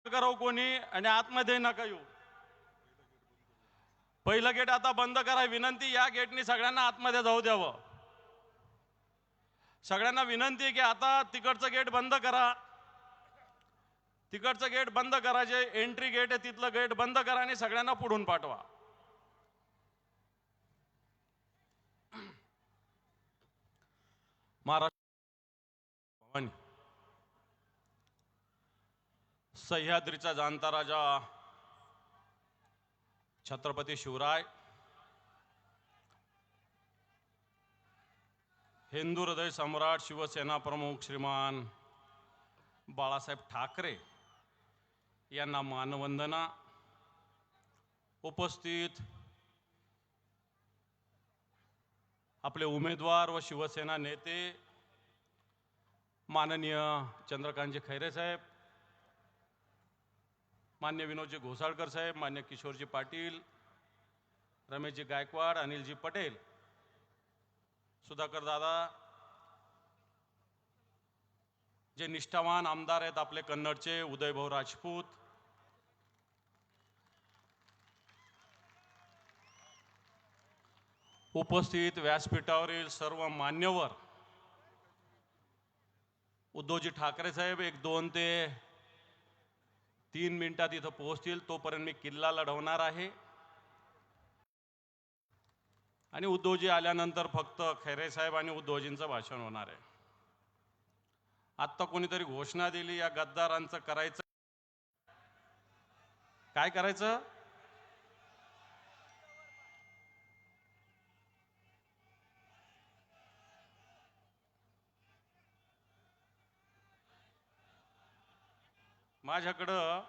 करावं कोणी आणि आतमध्ये नका येऊ. पहिलं गेट आता बंद करा. विनंती, या गेटनी सगळ्यांना आतमध्ये जाऊ द्यावं. सगळ्यांना विनंती आहे की आता तिकडचं गेट बंद करा. तिकडचं गेट बंद करा. जे एंट्री गेट आहे तिथलं गेट बंद करा आणि सगळ्यांना पुढून पाठवा. महाराष्ट्र भवानी, सह्याद्रीचा जाणता राजा छत्रपती शिवराय, हिंदू हृदय सम्राट शिवसेना प्रमुख श्रीमान बाळासाहेब ठाकरे यांना मानवंदना. उपस्थित आपले उमेदवार व शिवसेना नेते माननीय चंद्रकांतजी खैरे साहेब, मान्य विनोदजी घोसाळकर साहेब, मान्य किशोरजी पाटील, रमेशजी गायकवाड, अनिलजी पटेल, सुधाकर दादा, जे निष्ठावान आमदार आहेत आपले कन्नडचे उदयभाऊ राजपूत, उपस्थित व्यासपीठावरील सर्व मान्यवर, उद्धवजी ठाकरे साहेब 1-2 ते 3 मिनिटात इथं पोहोचतील. तोपर्यंत मी किल्ला लढवणार आहे आणि उद्धवजी आल्यानंतर फक्त खैरे साहेब आणि उद्धवजींचं भाषण होणार आहे. आत्ता कोणीतरी घोषणा दिली, या गद्दारांचं करायचं काय करायचं? माझ्याकडं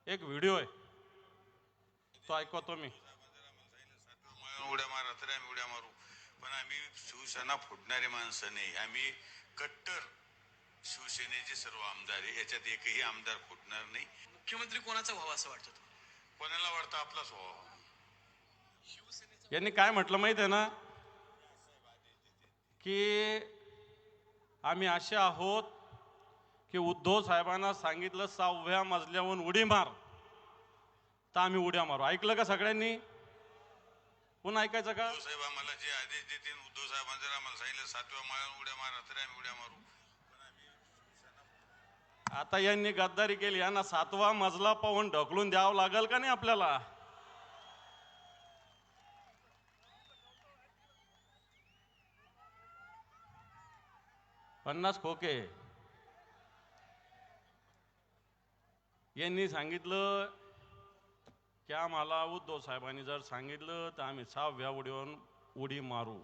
एक व्हिडिओ आहे, तो ऐकवतो मी. उड्या मारा तर आम्ही उड्या मारू, पण आम्ही शिवसेना फोडणारे माणसं नाही. आम्ही कट्टर शिवसेनेचे सर्व आमदार आहे. याच्यात एकही आमदार फुटणार नाही. मुख्यमंत्री कोणाचा व्हावा असं वाटतं तुम्हाला? कोणाला वाटतं आपलाच व्हावा? यांनी काय म्हटलं माहिती आहे ना, की आम्ही असे आहोत की उद्धव साहेबांना सांगितलं 6व्या मजल्यावरून उडी मार, तर आम्ही उड्या मारू. ऐकलं का सगळ्यांनी? पुन्हा ऐकायचं का? उद्धव साहेब आम्हाला जे आदेश देतील, उद्धव साहेबांनी जर आम्हाला सांगितलं 7व्या माळ्यावर उड्या मारा तर आम्ही उड्या मारू. आता यांनी गद्दारी केली, यांना 7वा मजला पाहून ढकलून द्यावं लागेल का नाही आपल्याला? पन्नास खोके यांनी सांगितलं की आम्हाला उद्धव साहेबांनी जर सांगितलं तर आम्ही 6व्या उडीवरून उडी मारू.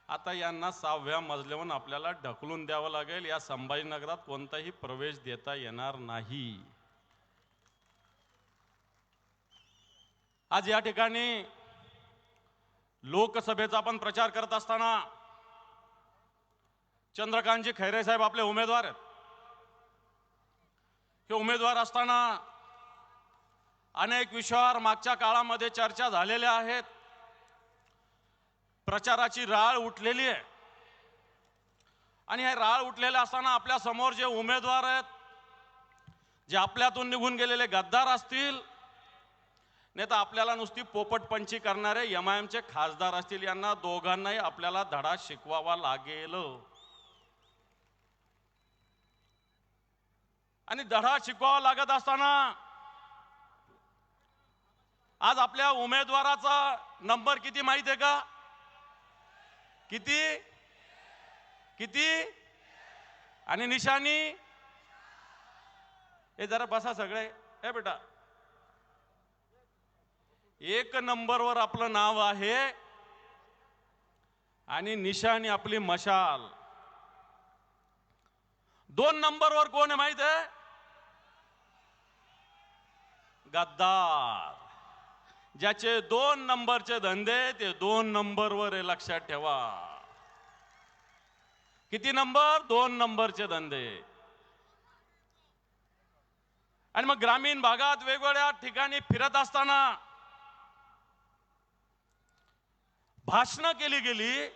आता यांना 6व्या मजल्यावरून आपल्याला ढकलून द्यावं लागेल. या संभाजीनगरात कोणताही प्रवेश देता येणार नाही. आज या ठिकाणी लोकसभेचा आपण प्रचार करत असताना चंद्रकांतजी खैरे साहेब आपले उमेदवार आहेत. हे उमेदवार असताना अनेक विषयावर मागच्या काळामध्ये चर्चा झालेल्या आहेत. प्रचाराची राळ उठलेली आहे आणि हे राळ उठलेले असताना आपल्या समोर जे उमेदवार आहेत, जे आपल्यातून निघून गेलेले गद्दार असतील, नाही तर आपल्याला नुसती पोपटपंची करणारे MIMचे खासदार असतील, यांना दोघांनाही आपल्याला धडा शिकवावा लागेल. आणि धडा शिकवावा लागत असताना आज आपल्या उमेदवाराचा नंबर किती माहिती आहे का? किती किती आणि निशाणी? हे जरा बसा सगळे. हे बेटा, 1 नंबरवर आपलं नाव आहे आणि निशाणी आपली मशाल. 2 नंबरवर कोण आहे माहित आहे? गद्दार. ज्याचे 2 नंबरचे धंदे, ते 2 नंबरवर आहे, लक्षात ठेवा. किती नंबर? 2 नंबरचे धंदे. आणि मग ग्रामीण भागात वेगवेगळ्या ठिकाणी फिरत असताना भाषणं केली गेली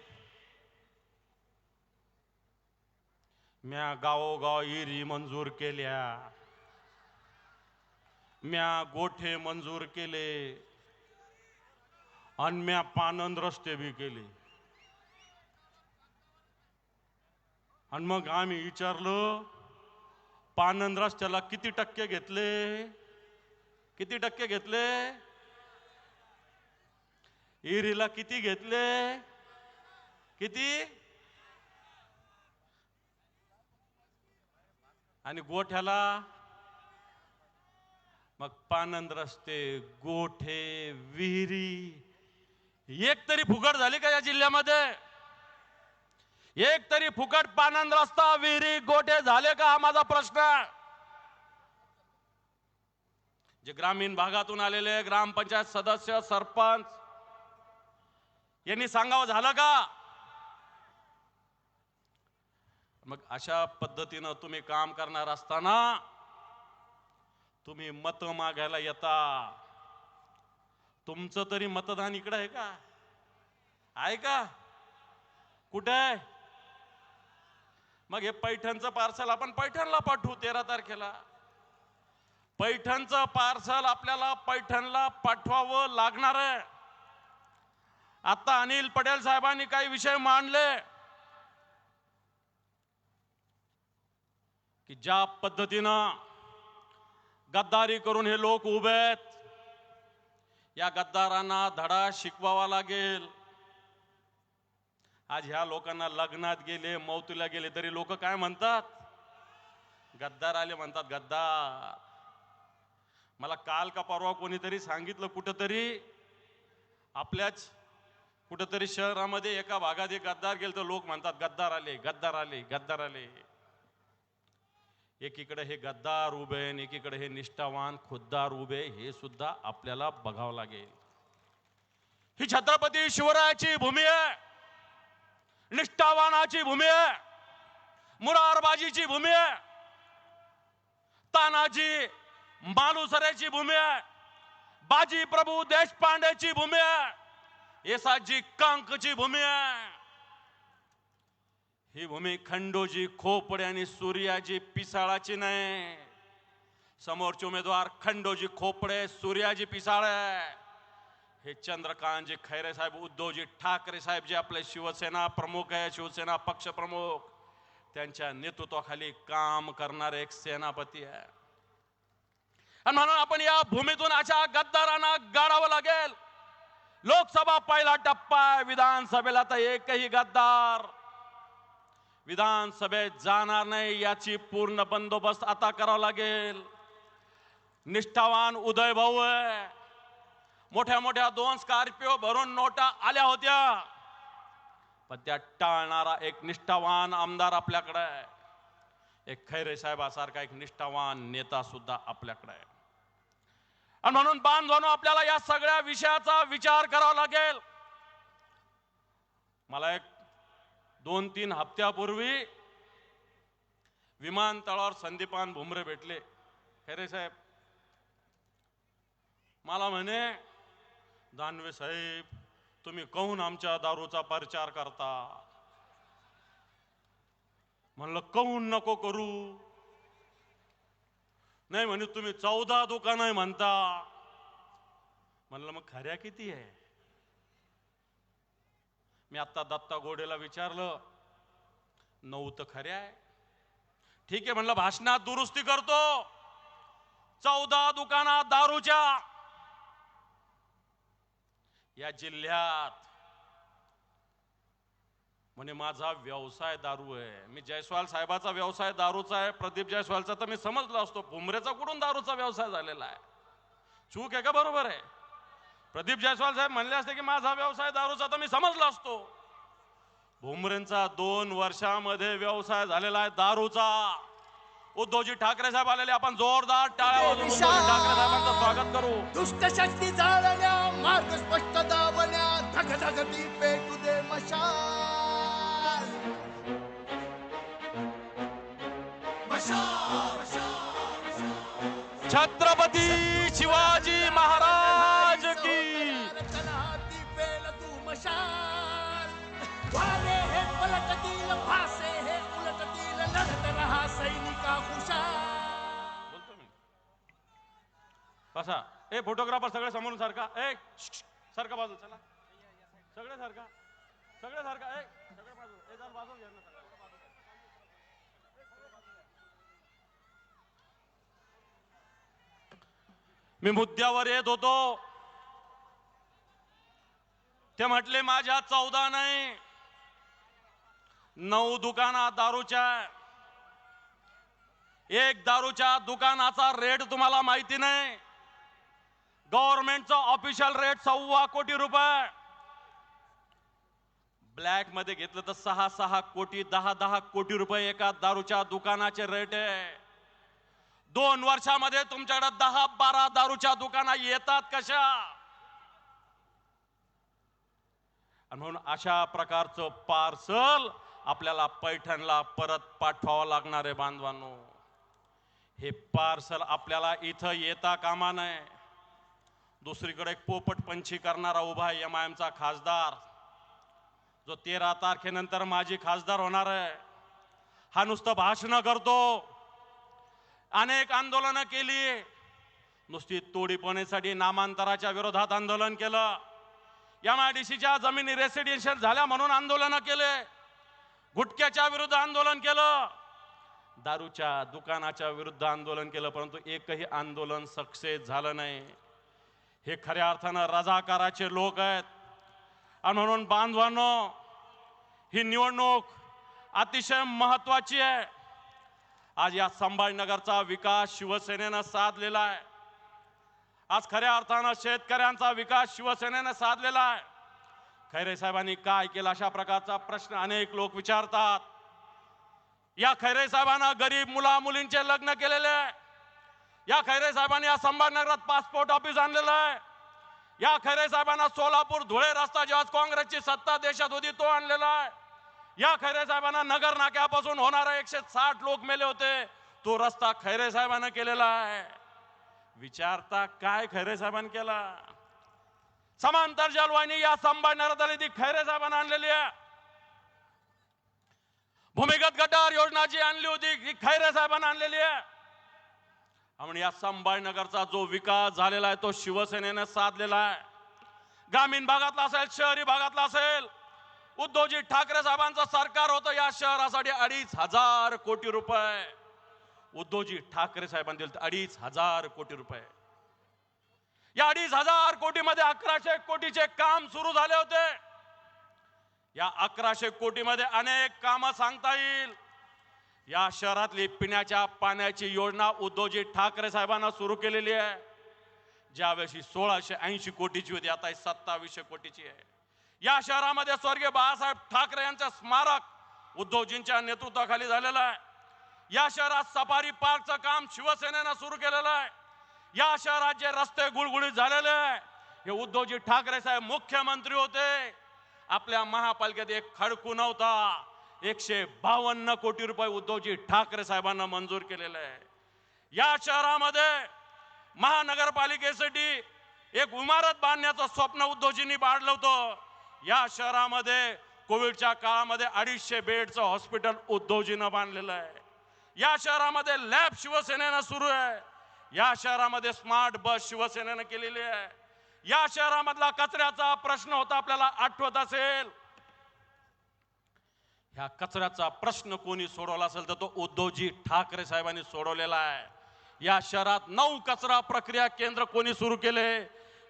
म्या गावोगाव इरी मंजूर केल्या, म्या गोठे मंजूर केले आणि म्या पानंद रस्ते बी केले. आणि मग आम्ही विचारलं पानंद रस्त्याला किती टक्के घेतले, किती टक्के घेतले, इरीला किती घेतले, किती, आणि गोठ्याला मग पानंद रस्ते, गोठे, विहिरी एक तरी फुकट झाली का या जिल्ह्यामध्ये? एक तरी फुकट पानंद रस्ता, विहिरी, गोठे झाले का? हा माझा प्रश्न आहे. जे ग्रामीण भागातून आलेले ग्रामपंचायत सदस्य, सरपंच यांनी सांगावं झालं का? मग अशा पद्धतीनं तुम्ही काम करणार असताना तुम्ही मत मागायला येता. तुमचं तरी मतदान इकडे आहे का? आहे का? कुठे आहे? मग हे पैठणचं पार्सल आपण पैठणला पाठवू 13 तारखेला. पैठणचं पार्सल आपल्याला पैठणला पाठवावं लागणार आहे. आता अनिल पटेल साहेबांनी काही विषय मांडले की ज्या पद्धतीनं गद्दारी करून हे लोक उभे आहेत, या गद्दारांना धडा शिकवावा लागेल. आज ह्या लोकांना लग्नात गेले, मौतीला गेले तरी लोक काय म्हणतात? गद्दार आले म्हणतात, गद्दार. मला काल का परवा कोणीतरी सांगितलं, कुठंतरी आपल्याच कुठंतरी शहरामध्ये एका भागात एक गद्दार गेले तर लोक म्हणतात गद्दार आले, गद्दार आले, गद्दार आले. एकीकडे हे गद्दार उभे, एकीकडे हे निष्ठावान खुद्दार उभे, हे सुद्धा आपल्याला बघावं लागेल. ही छत्रपती शिवरायाची भूमी आहे, निष्ठावानाची भूमी आहे, मुरारबाजीची भूमी आहे, तानाजी मालुसरेची भूमी आहे, बाजी प्रभू देशपांडेची भूमी आहे, येसाजी कांकची भूमी आहे. ही भूमी खंडोजी खोपडे आणि सूर्याजी पिसाळाची नाही. समोरचे उमेदवार खंडोजी खोपडे, सूर्याजी पिसाळे. हे चंद्रकांतजी खैरे साहेब, उद्धवजी ठाकरे साहेब जे आपले शिवसेना प्रमुख आहे, शिवसेना पक्ष प्रमुख, त्यांच्या नेतृत्वाखाली काम करणारे एक सेनापती आहे. आणि म्हणून आपण या भूमीतून अशा गद्दारांना गाडावं लागेल. लोकसभा पहिला टप्पा, विधानसभेला तर एकही गद्दार विधानसभेत जाणार नाही, याची पूर्ण बंदोबस्त आता करावा लागेल. निष्ठावान उदय भाऊ आहे, मोठ्या मोठ्या 2 स्कॉर्पिओ भरून नोटा आल्या होत्या, पण त्या टाळणारा एक निष्ठावान आमदार आपल्याकडे आहे. एक खैरे साहेबासारखा एक निष्ठावान नेता सुद्धा आपल्याकडे आहे. आणि म्हणून बांधवांनो, आपल्याला या सगळ्या विषयाचा विचार करावा लागेल. मला एक 2-3 हप्त्यापूर्वी विमानतळावर संदीपान भुमरे भेटले. खैरे साहेब मला म्हणे, दानवे साहेब तुम्ही कहून आमच्या दारूचा प्रचार करता? म्हणलं कहून नको करू. नाही म्हणे तुम्ही 14 दुकान आहे म्हणता. म्हणलं मग खऱ्या किती आहे? मी आता दत्ता गोडेला विचारलं, 9 तर खऱ्या आहे. ठीक आहे म्हणलं, भाषणात दुरुस्ती करतो. 14 दुकानात दारूच्या या जिल्ह्यात. म्हणे माझा व्यवसाय दारू आहे. मी जयस्वाल साहेबाचा व्यवसाय दारूचा आहे, प्रदीप जयस्वालचा तर मी समजलो असतो. भुमरेचा कुठून दारूचा व्यवसाय झालेला आहे? चूक आहे का बरोबर आहे? प्रदीप जयस्वाल साहेब म्हणले असते की माझा व्यवसाय दारूचा तर मी समजलो असतो. भुमरेंचा 2 वर्षामध्ये व्यवसाय झालेला आहे दारूचा. उद्धवजी ठाकरे साहेब आलेले, आपण जोरदार टाळ्या वाजवून उद्धवजी ठाकरे साहेबांचं स्वागत करू. दुष्ट शक्ती जाळल्या, मार्ग स्पष्ट दावल्या, धगधगती पेटू दे मशाल. छत्रपती शिवाजी महाराज की. कलाती पेल तू मशाल. वारे हे पलटतील, भासे हे उलटतील, लढत सैनिका हुशार. बोलतो मी कसा ए फोटोग्राफर सगळे समोरून सारखा ए सारखा बाजू चला सगळे सारखा ए सगळे बाजू ए जरा बाजू घ्या ना सगळे. मी मुद्द्यावर येत होतो ते म्हटले माझ्या 14 नाही 9 दुकाना दारूच्या. एक दारूच्या दुकानाचा रेट तुम्हाला माहिती नाही. गव्हर्नमेंटचा ऑफिशियल रेट 1.25 कोटी रुपये. ब्लॅक मध्ये घेतलं तर 6 कोटी 10 कोटी रुपये एका दारूच्या दुकानाचे रेट आहे. 2 वर्षामध्ये तुमच्याकडे 10-12 दारूच्या दुकाना येतात कशा? आणि म्हणून अशा प्रकारचं पार्सल आपल्याला पैठणला परत पाठवावं लागणार आहे बांधवांनो. हे पार्सल आपल्याला इथं येता कामा नये. दुसरीकडे एक पोपटपंची करणारा उभा आहे MIMचा खासदार, जो 13 तारखेनंतर माजी खासदार होणार आहे. हा नुसतं भाषण करतो. अनेक आंदोलनं केली. नुसती तोडीपणीसाठी नामांतराच्या विरोधात आंदोलन केलं. MIDCच्या जमिनी रेसिडेन्शियल झाल्या म्हणून आंदोलन केले. गुटख्याच्या विरुद्ध आंदोलन केलं. दारूच्या दुकानाच्या विरुद्ध आंदोलन केलं. परंतु एकही आंदोलन सक्सेस झालं नाही. हे खऱ्या अर्थानं रजाकाराचे लोक आहेत. आणि म्हणून बांधवांनो ही निवडणूक अतिशय महत्वाची आहे. आज या संभाजीनगरचा विकास शिवसेनेनं साधलेला आहे. आज खऱ्या अर्थानं शेतकऱ्यांचा विकास शिवसेनेनं साधलेला आहे. खैरे साहेबांनी काय केलं अशा प्रकारचा प्रश्न अनेक लोक विचारतात. या खैरे साहेबांना गरीब मुला मुलींचे लग्न केलेले आहे. या खैरे साहेबांनी या संभाजीनगरात पासपोर्ट ऑफिस आणलेलं आहे. या खैरे साहेबांना सोलापूर धुळे रस्ता जेव्हा काँग्रेसची सत्ता देशात होती तो आणलेला आहे. या खैरे साहेबांना नगर नाक्यापासून होणारे 160 लोक मेले होते तो रस्ता खैरे साहेबांना केलेला आहे. विचारता काय खैरे साहेबांनी केला? समांतर जलवाहिनी या संभाजीनगरात आली ती खैरे साहेबांना आणलेली आहे. भूमिगत गटार योजना जी आणली होती ती खैरे साहेबांना आणलेली आहे. आणि या संभाजीनगरचा जो विकास झालेला आहे तो शिवसेनेने साधलेला आहे. ग्रामीण भागातला असेल शहरी भागातला असेल. उद्धवजी ठाकरे साहेबांचं सरकार होतं या शहरासाठी 2,500 कोटी रुपये. उद्धवजी ठाकरे साहेबांनी दिले 2,500 कोटी रुपये. या 2,500 कोटी मध्ये 1,100 कोटीचे काम सुरू झाले होते. या 1,100 कोटी मध्ये अनेक कामं सांगता येईल. या शहरातली पिण्याच्या पाण्याची योजना उद्धवजी ठाकरे साहेबांना सुरू केलेली आहे. ज्यावेळी 1,680 कोटीची होती आता 2,700 कोटीची आहे. या शहरामध्ये स्वर्गीय बाळासाहेब ठाकरे यांचं स्मारक उद्धवजींच्या नेतृत्वाखाली झालेलं आहे. या शहरात सफारी पार्कचं काम शिवसेनेनं सुरू केलेलं आहे. या शहरात जे रस्ते गुळगुळीत झालेले आहे हे उद्धवजी ठाकरे साहेब मुख्यमंत्री होते. आपल्या महापालिकेत एक खडकू नव्हता. 152 कोटी रुपये उद्धवजी ठाकरे साहेबांना मंजूर केलेले आहे. या शहरामध्ये महानगरपालिकेसाठी एक इमारत बांधण्याचं स्वप्न उद्धवजींनी बाळगलं होतं. या शहरामध्ये कोविडच्या काळामध्ये 250 बेडचं हॉस्पिटल उद्धवजीनं बांधलेलं आहे. या शहरामध्ये लॅब शिवसेनेनं सुरू आहे. या शहरामध्ये स्मार्ट बस शिवसेनेनं केलेली आहे. या शहरामधला कचऱ्याचा प्रश्न होता आपल्याला आठवत असेल. ह्या कचऱ्याचा प्रश्न कोणी सोडवला असेल तर तो उद्धवजी ठाकरे साहेबांनी सोडवलेला आहे. या शहरात 9 कचरा प्रक्रिया केंद्र कोणी सुरू केले?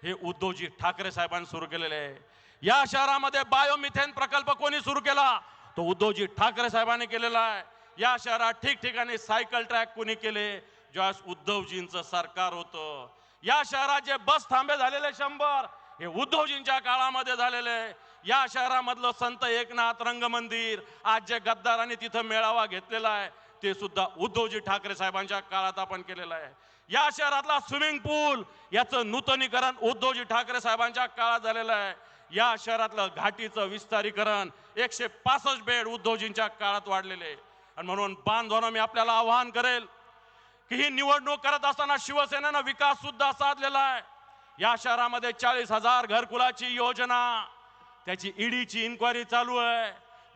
हे उद्धवजी ठाकरे साहेबांनी सुरू केलेले आहे. या शहरामध्ये बायोमिथेन प्रकल्प कोणी सुरू केला? तो उद्धवजी ठाकरे साहेबांनी केलेला आहे. या शहरात ठिकठिकाणी सायकल ट्रॅक कोणी केले? ज्यावेळेस उद्धवजींचं सरकार होतं. या शहरात जे बस थांबे झालेले 100 हे उद्धवजींच्या काळामध्ये झालेले. या शहरामधलं संत एकनाथ रंगमंदिर आज जे गद्दारांनी तिथं मेळावा घेतलेला आहे ते सुद्धा उद्धवजी ठाकरे साहेबांच्या काळात आपण केलेलं आहे. या शहरातला स्विमिंग पूल याचं नूतनीकरण उद्धवजी ठाकरे साहेबांच्या काळात झालेलं आहे. या शहरातलं घाटीचं विस्तारीकरण 165 बेड उद्धवजींच्या काळात वाढलेले. आणि म्हणून बांधवांनो मी आपल्याला आवाहन करेल की ही निवडणूक करत असताना शिवसेनेनं विकास सुद्धा साधलेला आहे. या शहरामध्ये 40,000 घरकुलाची योजना त्याची ईडीची इन्क्वायरी चालू आहे.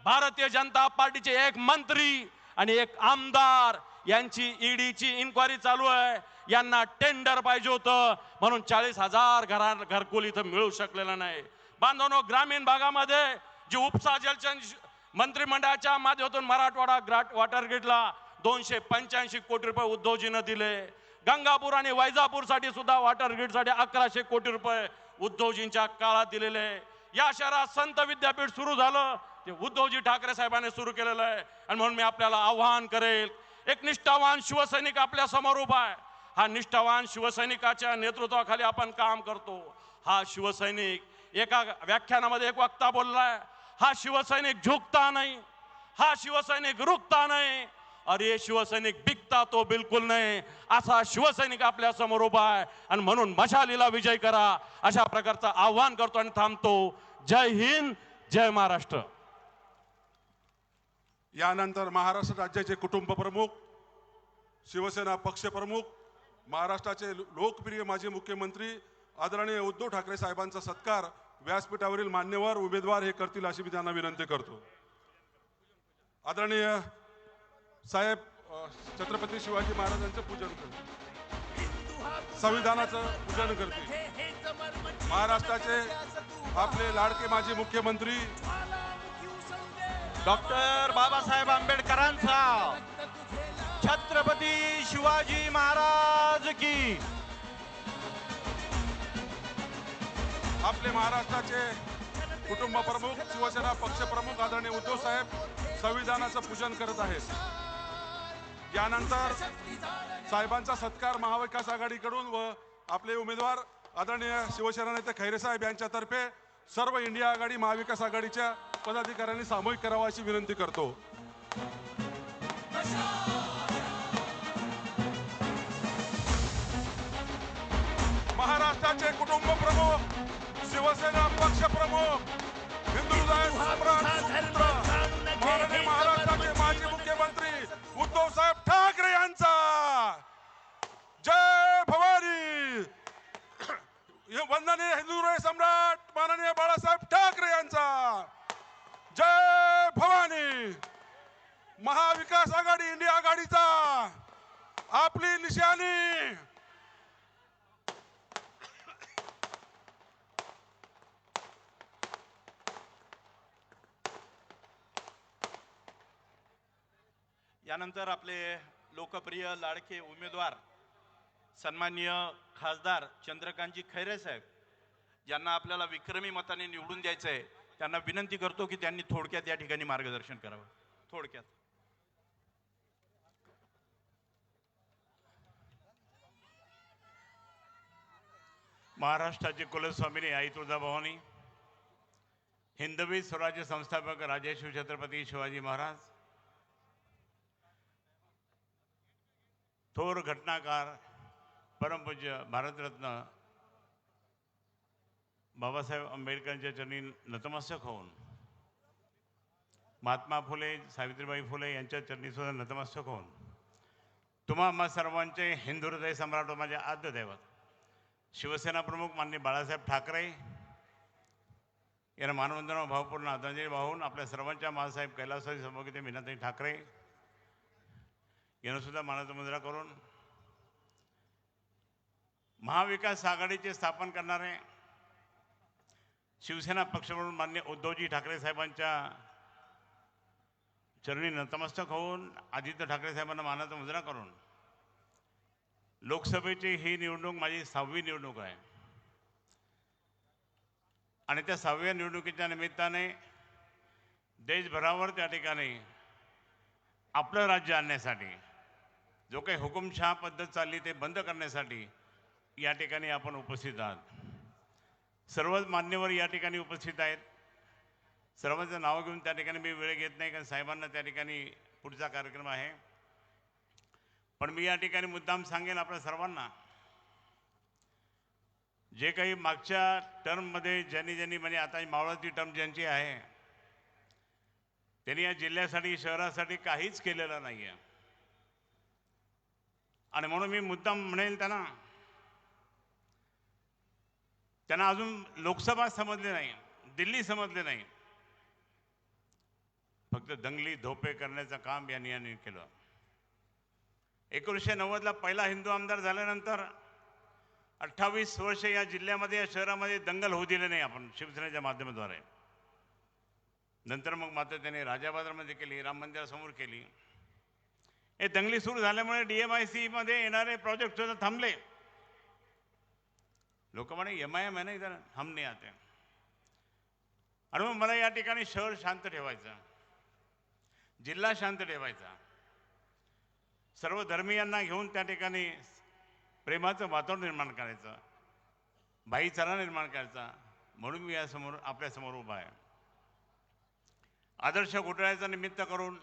भारतीय जनता पार्टीचे एक मंत्री आणि एक आमदार यांची ईडीची इन्क्वायरी चालू आहे. यांना टेंडर पाहिजे होतं म्हणून 40,000 घरकुल इथं मिळू शकलेलं नाही. बांधवांनो, ग्रामीण भागामध्ये जी उपसा जलचन मंत्रिमंडळाच्या माध्यमातून मराठवाडा वॉटर ग्रीडला 285 कोटी रुपये उद्धवजीनं दिले. गंगापूर आणि वैजापूरसाठी सुद्धा वॉटर ग्रीडसाठी 1100 कोटी रुपये उद्धवजींच्या काळात दिलेले. या शहरात संत विद्यापीठ सुरू झालं ते उद्धवजी ठाकरे साहेबांनी सुरू केलेलं आहे. आणि म्हणून मी आपल्याला आव्हान करेल, एक निष्ठावान शिवसैनिक आपल्या समोर उभा आहे. हा निष्ठावान शिवसैनिकाच्या नेतृत्वाखाली आपण काम करतो. हा शिवसैनिक एका व्याख्यानामध्ये एक वक्ता बोललाय, हा शिवसैनिक झुकता नहीं, हा शिवसैनिक रुकता नहीं और ये शिवसैनिक बिकता तो बिलकुल नाही. असा शिवसैनिक आपल्या समोर उभा आहे आणि म्हणून मशालीला विजय करा अशा प्रकारचं आव्हान करतो आणि थांबतो. जय हिंद, जय महाराष्ट्र. यानंतर महाराष्ट्र राज्याचे कुटुंब प्रमुख, शिवसेना पक्ष प्रमुख, महाराष्ट्राचे लोकप्रिय माजी मुख्यमंत्री आदरणीय उद्धव ठाकरे साहेबांचा सत्कार व्यासपीठावरील मान्यवर उमेदवार हे करतील अशी मी त्यांना विनंती करतो. आदरणीय साहेब छत्रपती शिवाजी महाराजांचं पूजन करतील, संविधानाचं पूजन करतील. महाराष्ट्राचे आपले लाडके माजी मुख्यमंत्री डॉक्टर बाबासाहेब आंबेडकरांचा, छत्रपती शिवाजी महाराज की. आपले महाराष्ट्राचे कुटुंब प्रमुख, शिवसेना पक्ष प्रमुख आदरणीय उद्धव साहेब संविधानाचं पूजन करत आहेत. यानंतर साहेबांचा सत्कार महाविकास आघाडीकडून व आपले उमेदवार आदरणीय शिवसेना नेते खैरे साहेब यांच्यातर्फे सर्व इंडिया आघाडी महाविकास आघाडीच्या पदाधिकाऱ्यांनी सामूहिक करावा अशी विनंती करतो. महाराष्ट्राचे कुटुंब प्रमुख, शिवसेना पक्ष प्रमुख, हिंदुत्व सम्राट सुपुत्र, माननीय महाराष्ट्राचे माजी मुख्यमंत्री उद्धव साहेब ठाकरे यांचा जय भवानी. वंदनीय हिंदुत्व सम्राट माननीय बाळासाहेब ठाकरे यांचा जय भवानी. महाविकास आघाडी इंडिया आघाडीचा आपली निशाणी यानंतर आपले लोकप्रिय लाडके उमेदवार सन्माननीय खासदार चंद्रकांतजी खैरे साहेब ज्यांना आपल्याला विक्रमी मताने निवडून द्यायचं आहे, त्यांना विनंती करतो की त्यांनी थोडक्यात या ठिकाणी मार्गदर्शन करावं. थोडक्यात. महाराष्ट्राचे कुलस्वामिनी आई तुळजाभवानी, हिंदवी स्वराज्य संस्थापक राजर्षी छत्रपती शिवाजी महाराज, थोर घटनाकार परमपूज्य भारतरत्न बाबासाहेब आंबेडकरांच्या चरणी नतमस्तक होऊन, महात्मा फुले सावित्रीबाई फुले यांच्या चरणी सुद्धा नतमस्तक होऊन, तुम्हा आम्हा सर्वांचे हिंदू हृदय सम्राट माझे आद्य दैवत शिवसेना प्रमुख माननीय बाळासाहेब ठाकरे यांना मानवंदना भावपूर्ण आदरांजली वाहून आपल्या सर्वांच्या मासाहेब कैलासवासी सौभाग्यवती मीनाताई ठाकरे यांना सुद्धा मानाचा मुजरा करून महाविकास आघाडीचे स्थापन करणारे शिवसेना पक्ष म्हणून माननीय उद्धवजी ठाकरे साहेबांच्या चरणी नतमस्तक होऊन आदित्य ठाकरे साहेबांना मानाचा मुजरा करून लोकसभेची ही निवडणूक माझी 6वी निवडणूक आहे आणि त्या 6व्या निवडणुकीच्या निमित्ताने देशभरावर त्या ठिकाणी आपलं राज्य आणण्यासाठी जो काही हुकुमशहा पद्धत चालली ते बंद करण्यासाठी या ठिकाणी आपण उपस्थित आहात. सर्वच मान्यवर या ठिकाणी उपस्थित आहेत. सर्वांचं नाव घेऊन त्या ठिकाणी मी वेळ घेत नाही कारण साहेबांना त्या ठिकाणी पुढचा कार्यक्रम आहे. पण मी या ठिकाणी मुद्दाम सांगेन आपल्या सर्वांना, जे काही मागच्या टर्ममध्ये ज्यांनी म्हणजे आता मावळाची टर्म ज्यांची आहे त्यांनी या जिल्ह्यासाठी शहरासाठी काहीच केलेलं नाही आहे. आणि म्हणून मी मुद्दाम म्हणेल त्यांना अजून लोकसभा समजले नाही, दिल्ली समजले नाही. फक्त दंगली धोपे करण्याचं काम यांनी केलं. 1990ला पहिला हिंदू आमदार झाल्यानंतर 28 वर्ष या जिल्ह्यामध्ये, या शहरामध्ये दंगल होऊ दिले नाही आपण शिवसेनेच्या माध्यमाद्वारे. नंतर मग मात्र त्याने राजाबाजारमध्ये केली, राम मंदिरासमोर केली. हे दंगली सुरू झाल्यामुळे DMIC मध्ये येणारे प्रोजेक्ट सुद्धा थांबले. लोक म्हणे MIM आहे ना इधर, हम नाही आते. आणि मग मला या ठिकाणी शहर शांत ठेवायचं, जिल्हा शांत ठेवायचा, सर्व धर्मीयांना घेऊन त्या ठिकाणी प्रेमाचं वातावरण निर्माण करायचं, भाईचारा निर्माण करायचा. म्हणून मी यासमोर आपल्यासमोर उभा आहे. आदर्श घोटाळ्याचं निमित्त करून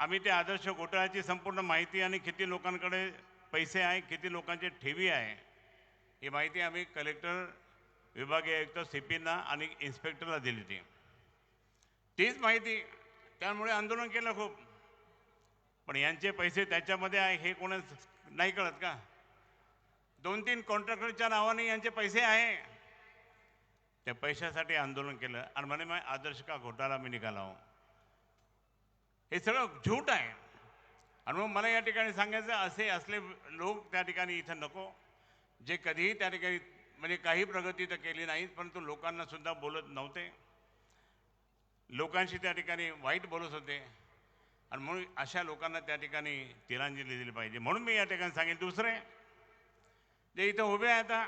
आम्ही त्या आदर्श घोटाळ्याची संपूर्ण माहिती आणि किती लोकांकडे पैसे आहे, किती लोकांचे ठेवी आहे, ही माहिती आम्ही कलेक्टर, विभागीय आयुक्त, CPना आणि इन्स्पेक्टरला दिली होती. तीच माहिती, त्यामुळे आंदोलन केलं खूप. पण यांचे पैसे त्याच्यामध्ये आहे हे कोणाच नाही कळत का? 2-3 कॉन्ट्रॅक्टरच्या नावाने यांचे पैसे आहे. त्या पैशासाठी आंदोलन केलं आणि म्हणे मग आदर्श का घोटाळा मी निघाला हूं. हे सगळं झूट आहे. आणि मग मला या ठिकाणी सांगायचं, असे असले लोक त्या ठिकाणी इथं नको, जे कधीही त्या ठिकाणी म्हणजे काही प्रगती तर केली नाही, परंतु लोकांना सुद्धा बोलत नव्हते, लोकांशी त्या ठिकाणी वाईट बोलत होते. आणि म्हणून अशा लोकांना त्या ठिकाणी तिलांजली दिली पाहिजे. म्हणून मी या ठिकाणी सांगेन, दुसरे जे इथं उभे आहेत आता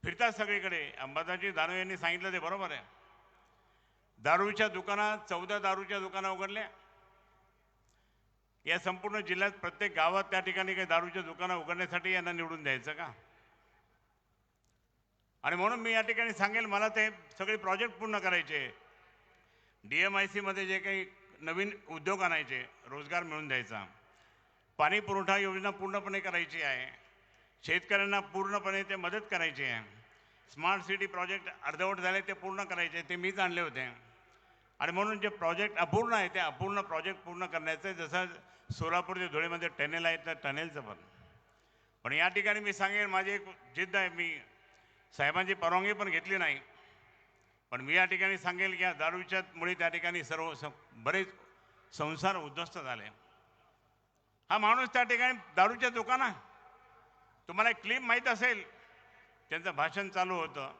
फिरतात सगळीकडे, अंबादासजी दानवे यांनी सांगितलं ते बरोबर आहे. दारूच्या दुकानात 14 दारूच्या दुकानं उघडल्या. या संपूर्ण जिल्ह्यात प्रत्येक गावात त्या ठिकाणी काही दारूच्या दुकानं उघडण्यासाठी यांना निवडून द्यायचं का? आणि म्हणून मी या ठिकाणी सांगेल, मला ते सगळे प्रोजेक्ट पूर्ण करायचे. DMIC मध्ये जे काही नवीन उद्योग आणायचे, रोजगार मिळवून द्यायचा, पाणी पुरवठा योजना पूर्णपणे करायची आहे, शेतकऱ्यांना पूर्णपणे ते मदत करायची आहे. स्मार्ट सिटी प्रोजेक्ट अर्धवट झाले ते पूर्ण करायचे, ते मीच आणले होते. आणि म्हणून जे प्रोजेक्ट अपूर्ण आहे ते अपूर्ण प्रोजेक्ट पूर्ण करण्याचं, जसं सोलापूर ते धुळेमध्ये टनेल आहे तर टनेलचं पण या ठिकाणी मी सांगेन, माझी एक जिद्द आहे. मी साहेबांची परवानगी पण घेतली नाही, पण मी या ठिकाणी सांगेल की या दारूच्या मुळे त्या ठिकाणी बरेच संसार उद्ध्वस्त झाले. हा माणूस त्या ठिकाणी दारूच्या दुकानात, तुम्हाला एक क्लिप माहीत असेल, त्यांचं भाषण चालू होतं,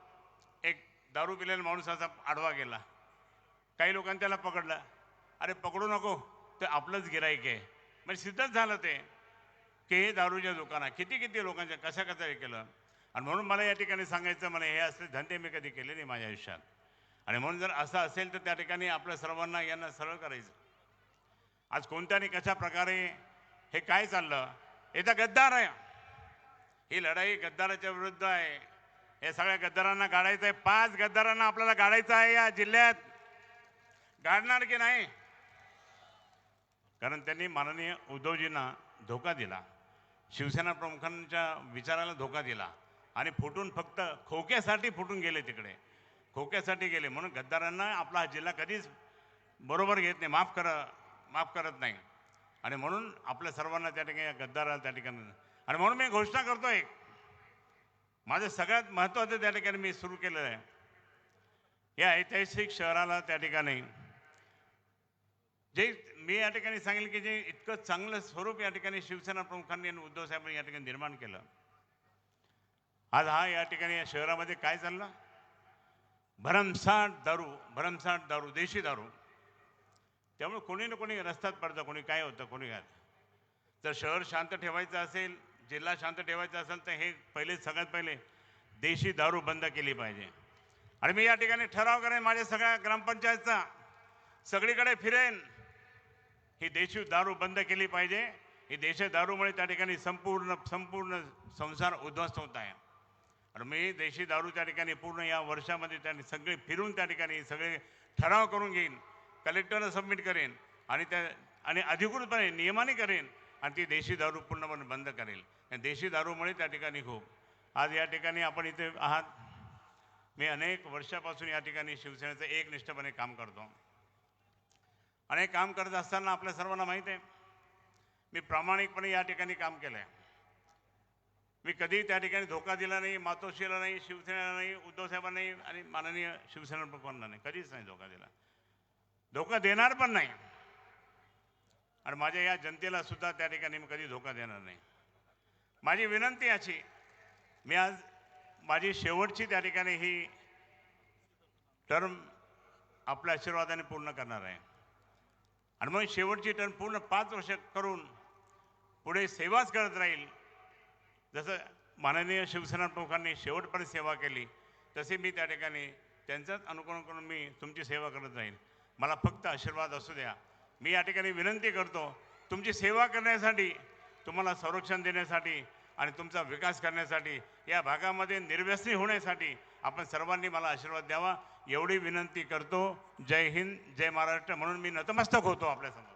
एक दारू पिलेला माणूस असा आडवा गेला, काही लोकांनी त्याला पकडलं. अरे पकडू नको, ते आपलंच गिराईक आहे. म्हणजे सिद्धच झालं ते की हे दारूच्या दुकानात किती लोकांच्या कशा हे केलं. आणि म्हणून मला या ठिकाणी सांगायचं, मला हे असले धंदे मी कधी केले नाही माझ्या आयुष्यात. आणि म्हणून जर असं असेल तर त्या ठिकाणी आपल्या सर्वांना यांना सरळ करायचं. आज कोणत्या आणि कशा प्रकारे हे काय चाललं, याचा गद्दार आहे. ही लढाई गद्दाराच्या विरुद्ध आहे. हे सगळ्या गद्दारांना गाडायचं आहे. 5 गद्दारांना आपल्याला गाडायचं आहे या जिल्ह्यात. गाडणार की नाही? कारण त्यांनी माननीय उद्धवजींना धोका दिला, शिवसेना प्रमुखांच्या विचाराला धोका दिला आणि फुटून, फक्त खोक्यासाठी फुटून गेले, तिकडे खोक्यासाठी गेले. म्हणून गद्दारांना आपला हा जिल्हा कधीच बरोबर घेत नाही, माफ करत नाही. आणि म्हणून आपल्या सर्वांना त्या ठिकाणी गद्दाराला त्या ठिकाणी, आणि म्हणून मी घोषणा करतोय, माझं सगळ्यात महत्त्वाचं त्या ठिकाणी मी सुरू केलेलं आहे, या ऐतिहासिक शहराला त्या ठिकाणी जे मी या ठिकाणी सांगेल की जे इतकं चांगलं स्वरूप या ठिकाणी शिवसेना प्रमुखांनी आणि उद्धव साहेबांनी या ठिकाणी निर्माण केलं. आज हा या ठिकाणी या शहरामध्ये काय चाललं, भरमसाठ दारू, देशी दारू. त्यामुळे कोणी ना कोणी रस्त्यात पडतं, कोणी काय होतं, कोणी काय. जर शहर शांत ठेवायचं असेल, जिल्हा शांत ठेवायचा असेल तर हे सगळ्यात पहिले देशी दारू बंद केली पाहिजे. आणि मी या ठिकाणी ठराव करेन, माझ्या सगळ्या ग्रामपंचायतचा सगळीकडे फिरेन, ही देशी दारू बंद केली पाहिजे. ही देशी दारूमुळे त्या ठिकाणी संपूर्ण संसार उद्ध्वस्त होत आहे. आणि मी देशी दारू त्या ठिकाणी पूर्ण या वर्षामध्ये त्यांनी सगळे फिरून त्या ठिकाणी सगळे ठराव करून घेईन, कलेक्टरला सबमिट करेन आणि अधिकृतपणे नियमाने करेन आणि ती देशी दारू पूर्णपणे बंद करेल. देशी दारूमुळे त्या ठिकाणी खूप आज या ठिकाणी आपण इथे आहात. मी अनेक वर्षापासून या ठिकाणी शिवसेनेचं एकनिष्ठपणे काम करतो. आणि काम करत असताना आपल्या सर्वांना माहीत आहे, मी प्रामाणिकपणे या ठिकाणी काम केलं आहे. मी कधी त्या ठिकाणी धोका दिला नाही, मातोश्रीला नाही, शिवसेनेला नाही, उद्धव साहेबांना नाही आणि माननीय शिवसेना प्रमुखांना नाही, कधीच नाही धोका दिला. धोका देणार पण नाही आणि माझ्या या जनतेला सुद्धा त्या ठिकाणी मी कधी धोका देणार नाही. माझी विनंती याची, मी आज माझी शेवटची त्या ठिकाणी ही टर्म आपल्या आशीर्वादाने पूर्ण करणार आहे आणि मग शेवटची टर्म पूर्ण 5 वर्ष करून पुढे सेवाच करत राहील. जसं माननीय शिवसेना प्रमुखांनी शेवटपर्यंत सेवा केली तसे मी त्या ठिकाणी त्यांचाच अनुकरण करून मी तुमची सेवा करत राहील. मला फक्त आशीर्वाद असू द्या. मी या ठिकाणी विनंती करतो, तुमची सेवा करण्यासाठी, तुम्हाला संरक्षण देण्यासाठी आणि तुमचा विकास करण्यासाठी, या भागामध्ये निर्व्यसनी होण्यासाठी आपण सर्वांनी मला आशीर्वाद द्यावा एवढी विनंती करतो. जय हिंद, जय महाराष्ट्र म्हणून मी नतमस्तक होतो आपल्यासमोर.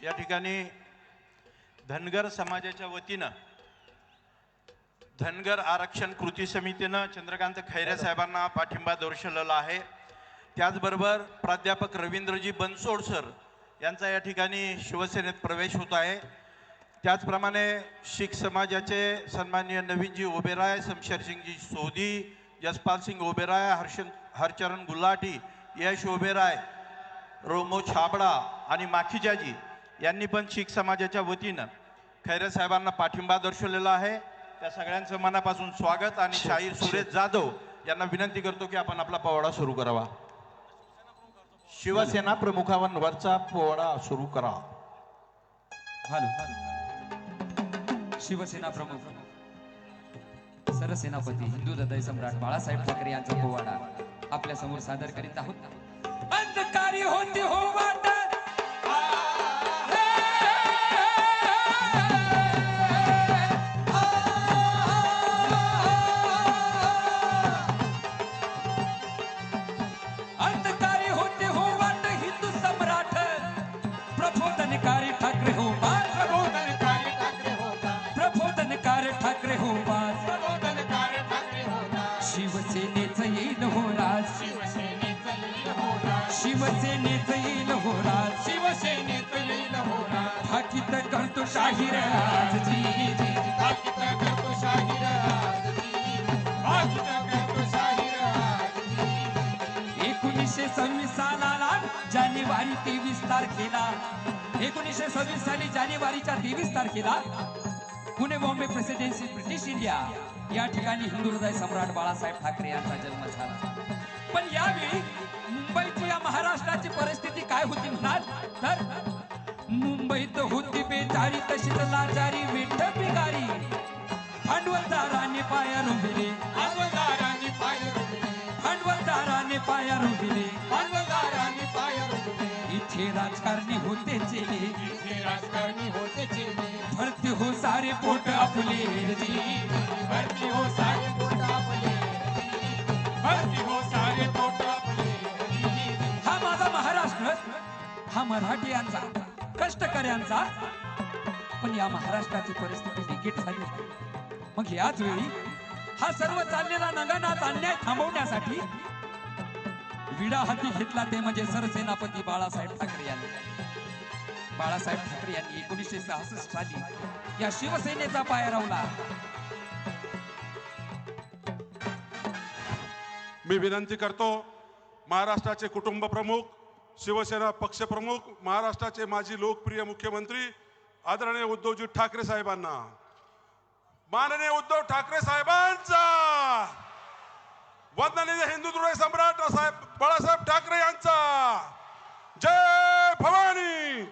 या ठिकाणी धनगर समाजाच्या वतीनं धनगर आरक्षण कृती समितीनं चंद्रकांत खैरे साहेबांना पाठिंबा दर्शवलेला आहे. त्याचबरोबर प्राध्यापक रवींद्रजी बनसोड सर यांचा या ठिकाणी शिवसेनेत प्रवेश होत आहे. त्याचप्रमाणे शीख समाजाचे सन्माननीय नवीनजी ओबेराय, शमशेरसिंगजी सोधी, जसपाल सिंग ओबेराय, हरचरण गुलाटी, यश ओबेराय, रोमो छाबडा आणि माखीजाजी यांनी पण शीख समाजाच्या वतीनं खैरे साहेबांना पाठिंबा दर्शवलेला आहे. त्या सगळ्यांचं मनापासून स्वागत आणि शाहीर सुरेश जाधव यांना विनंती करतो की आपण आपला पोवाडा सुरू करावा. शिवसेना प्रमुखांवरचा पोवाडा सुरू करा. शिवसेना प्रमुख सरसेनापती हिंदू हृदय सम्राट बाळासाहेब ठाकरे यांचा पोवाडा आपल्या समोर सादर करीत आहोत. अंधकारी होती हो वाट, अंधकारी होती हो वाट, हिंदू सम्राट प्रबोधनकारी ठाकरे हो बाळ, प्रबोधनकारी ठाकरे हो बाळ, प्रबोधनकारी ठाकरे हो बाळ, प्रबोधनकारी ठाकरे हो बाळ. शिवसेनेचं येईल हो राज, शिवसेनेचं येईल हो राज, शिवसेनेचं येईल हो राज, शिवसेनेचं येईल हो राज. थाकीत करतो शाहीर आजजी, थाकीत करतो शाहीर आजजी, थाकीत करतो शाहीर आजजी. 1926 सालाला जानेवारी 23 तारखेला, 1926 साली जानेवारीच्या 23 तारखेला Pune Bombay presidency British India या ठिकाणी हिंदू हृदय सम्राट बाळासाहेब ठाकरे यांचा जन्म झाला. पण यावेळी मुंबईची या महाराष्ट्राची परिस्थिती काय होती म्हणाल तर, मुंबईत होती बेजारी तशीच लाचारी विठ बिगारी, भांडवलदाराने पाया रुंबिले, भांडवलदाराने पाया रुंबिले, भांडवलदाराने पाया रुंबिले, भांडवलदाराने पाया रुंबिले. इथे राजकारणी होते चेले, इथे राजकारणी होते चेले, भरती हो सारे पोट आपले, भरती हो सारे पोट आपले, भरती हो सारे पोट आपले. हा माझा महाराष्ट्र, हा मराठीयांचा, कष्टकऱ्यांचा. पण या महाराष्ट्राची परिस्थिती बिकट झाली. मग याच वेळी हा सर्व चाललेला नगनाथ अन्याय थांबवण्यासाठी विडा हाती घेतला ते म्हणजे सरसेनापती बाळासाहेब ठाकरे यांनी. बाळासाहेब ठाकरे यांनी 1966 साली या शिवसेनेचा पाया रोवला. मी विनंती करतो महाराष्ट्राचे कुटुंब प्रमुख, शिवसेना पक्ष प्रमुख, महाराष्ट्राचे माजी लोकप्रिय मुख्यमंत्री आदरणीय उद्धवजी ठाकरे साहेबांना, माननीय उद्धव ठाकरे साहेबांचा, वंदनीय हिंदू हृदय सम्राट साहेब बाळासाहेब ठाकरे यांचा जय भवानी.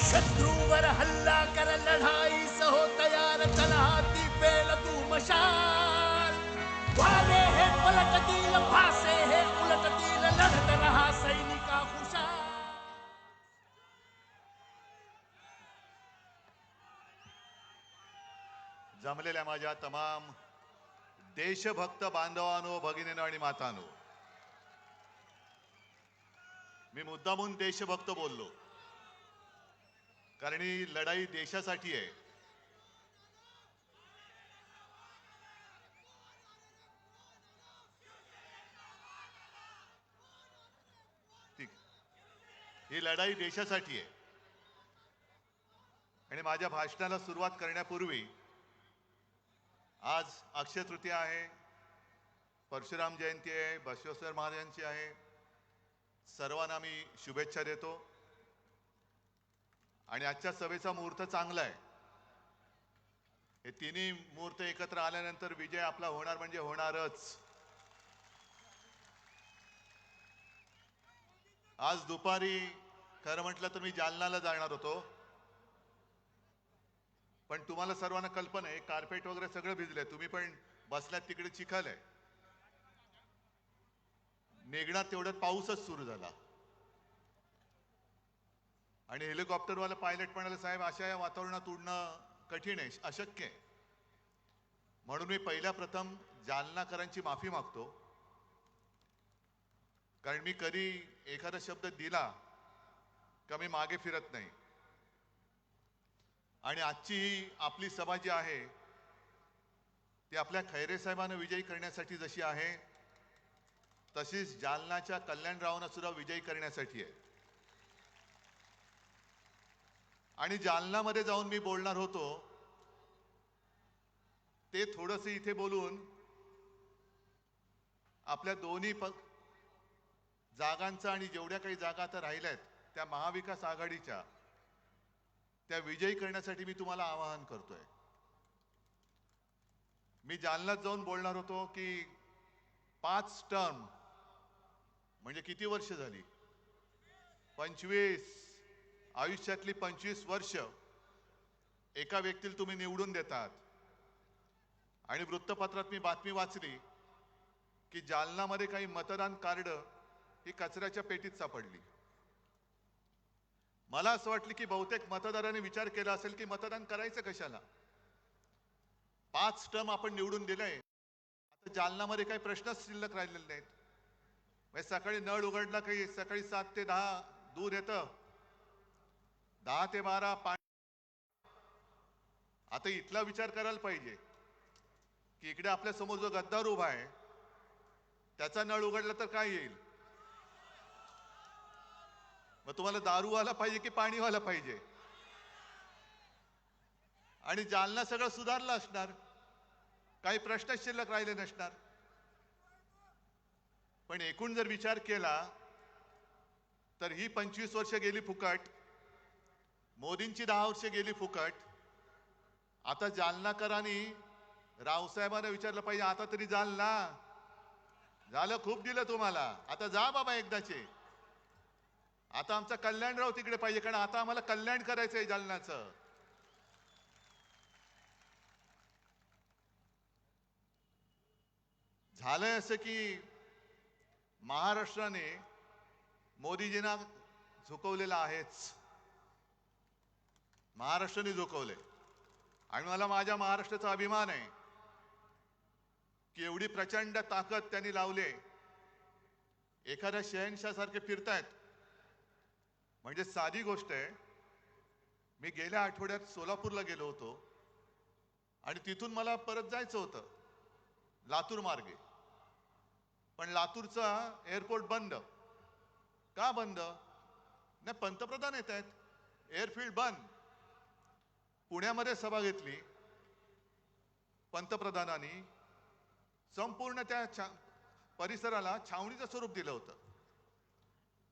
शत्रूवर हल्ला कर लढाई सहो तयार, चला ती पेल तू मशाल. वारे हे पलटतील, फासे हे उलटतील, लढत रहा सैनिका हुशार. जमलेल्या माझ्या तमाम देशभक्त बांधवांनो, भगिनीनो आणि मातांनो, मी मुद्दामून देशभक्त बोललो, कारण ही लढाई देशासाठी आहे. ही लढाई देशासाठी आहे. आणि माझ्या भाषणाला सुरुवात करण्यापूर्वी आज अक्षय तृतीया आहे, परशुराम जयंती आहे, बसवेश्वर महाराजांची आहे. सर्वांना मी शुभेच्छा देतो. आणि आजच्या सभेचा मुहूर्त चांगला आहे. हे तिन्ही मुहूर्त एकत्र आल्यानंतर विजय आपला होणार म्हणजे होणारच. आज दुपारी खरं म्हटलं तर मी जालन्याला जाणार होतो, पण तुम्हाला सर्वांना कल्पना आहे कार्पेट वगैरे सगळं भिजलंय. तुम्ही पण बसल्यात तिकडे चिखल आहे. निघणार तेवढ्यात पाऊसच सुरू झाला आणि हेलिकॉप्टरवाला पायलट म्हणाले, साहेब अशा या वातावरणात उडणं कठीण आहे, अशक्य आहे. म्हणून मी पहिल्या प्रथम जालनाकरांची माफी मागतो, कारण मी कधी एखादा शब्द दिला का मी मागे फिरत नाही. आणि आजची ही आपली सभा जी आहे ती आपल्या खैरे साहेबांना विजयी करण्यासाठी जशी आहे, तशीच जालनाच्या कल्याणरावांना सुद्धा विजयी करण्यासाठी आहे. आणि जालनामध्ये जाऊन मी बोलणार होतो, ते थोडंसं इथे बोलून आपल्या दोन्ही जागांचा आणि जेवढ्या काही जागा आता राहिल्यात त्या महाविकास आघाडीच्या त्या विजयी करण्यासाठी मी तुम्हाला आवाहन करतोय. मी जालन्यात जाऊन बोलणार होतो की 5 टर्म म्हणजे किती वर्ष झाली, 25 आयुष्यातली 25 वर्ष एका व्यक्तीला तुम्ही निवडून देतात. आणि वृत्तपत्रात मी बातमी वाचली की जालन्यामध्ये काही मतदान कार्ड ही कचऱ्याच्या पेटीत सापडली. मला असं वाटलं की बहुतेक मतदारांनी विचार केला असेल की मतदान करायचं कशाला, 5 टर्म आपण निवडून दिलंय, आता जालन्यामध्ये काही प्रश्नच शिल्लक राहिलेले नाहीत. म्हणजे सकाळी नळ उघडला काही सकाळी 7 ते 10 दूध येतं, 10 ते 12 पाणी. आता इथला विचार करायला पाहिजे की इकडे आपल्या समोर जो गद्दार उभा आहे त्याचा नळ उघडला तर काय येईल. मग तुम्हाला दारू आला पाहिजे की पाणीवाला पाहिजे. आणि जालना सगळं सुधारलं असणार, काही प्रश्न शिल्लक राहिले नसणार. पण एकूण जर विचार केला तर ही 25 वर्ष गेली फुकट, मोदींची 10 वर्ष गेली फुकट. आता जालनाकरांनी रावसाहेबांना विचारलं पाहिजे, आता तरी जालना झालं, खूप दिलं तुम्हाला, आता जा बाबा एकदाचे. आता आमचा कल्याणराव तिकडे पाहिजे, कारण आता आम्हाला कल्याण करायचंय जालन्याचं. झालंय असं की महाराष्ट्राने मोदीजींना झुकवलेलं आहेच, महाराष्ट्राने झुकवले. आणि मला माझ्या महाराष्ट्राचा अभिमान आहे की एवढी प्रचंड ताकद त्यांनी लावले. एखाद्या शहनशाह फिरतायत म्हणजे साधी गोष्ट आहे. मी गेल्या आठवड्यात सोलापूरला गेलो होतो आणि तिथून मला परत जायचं होतं लातूर मार्गे, पण लातूरचा एअरपोर्ट बंद. का बंद? नाही, पंतप्रधान येत आहेत, एअरफील्ड बंद. पुण्यामध्ये सभा घेतली पंतप्रधानांनी, संपूर्ण त्या परिसराला छावणीचं स्वरूप दिलं होतं.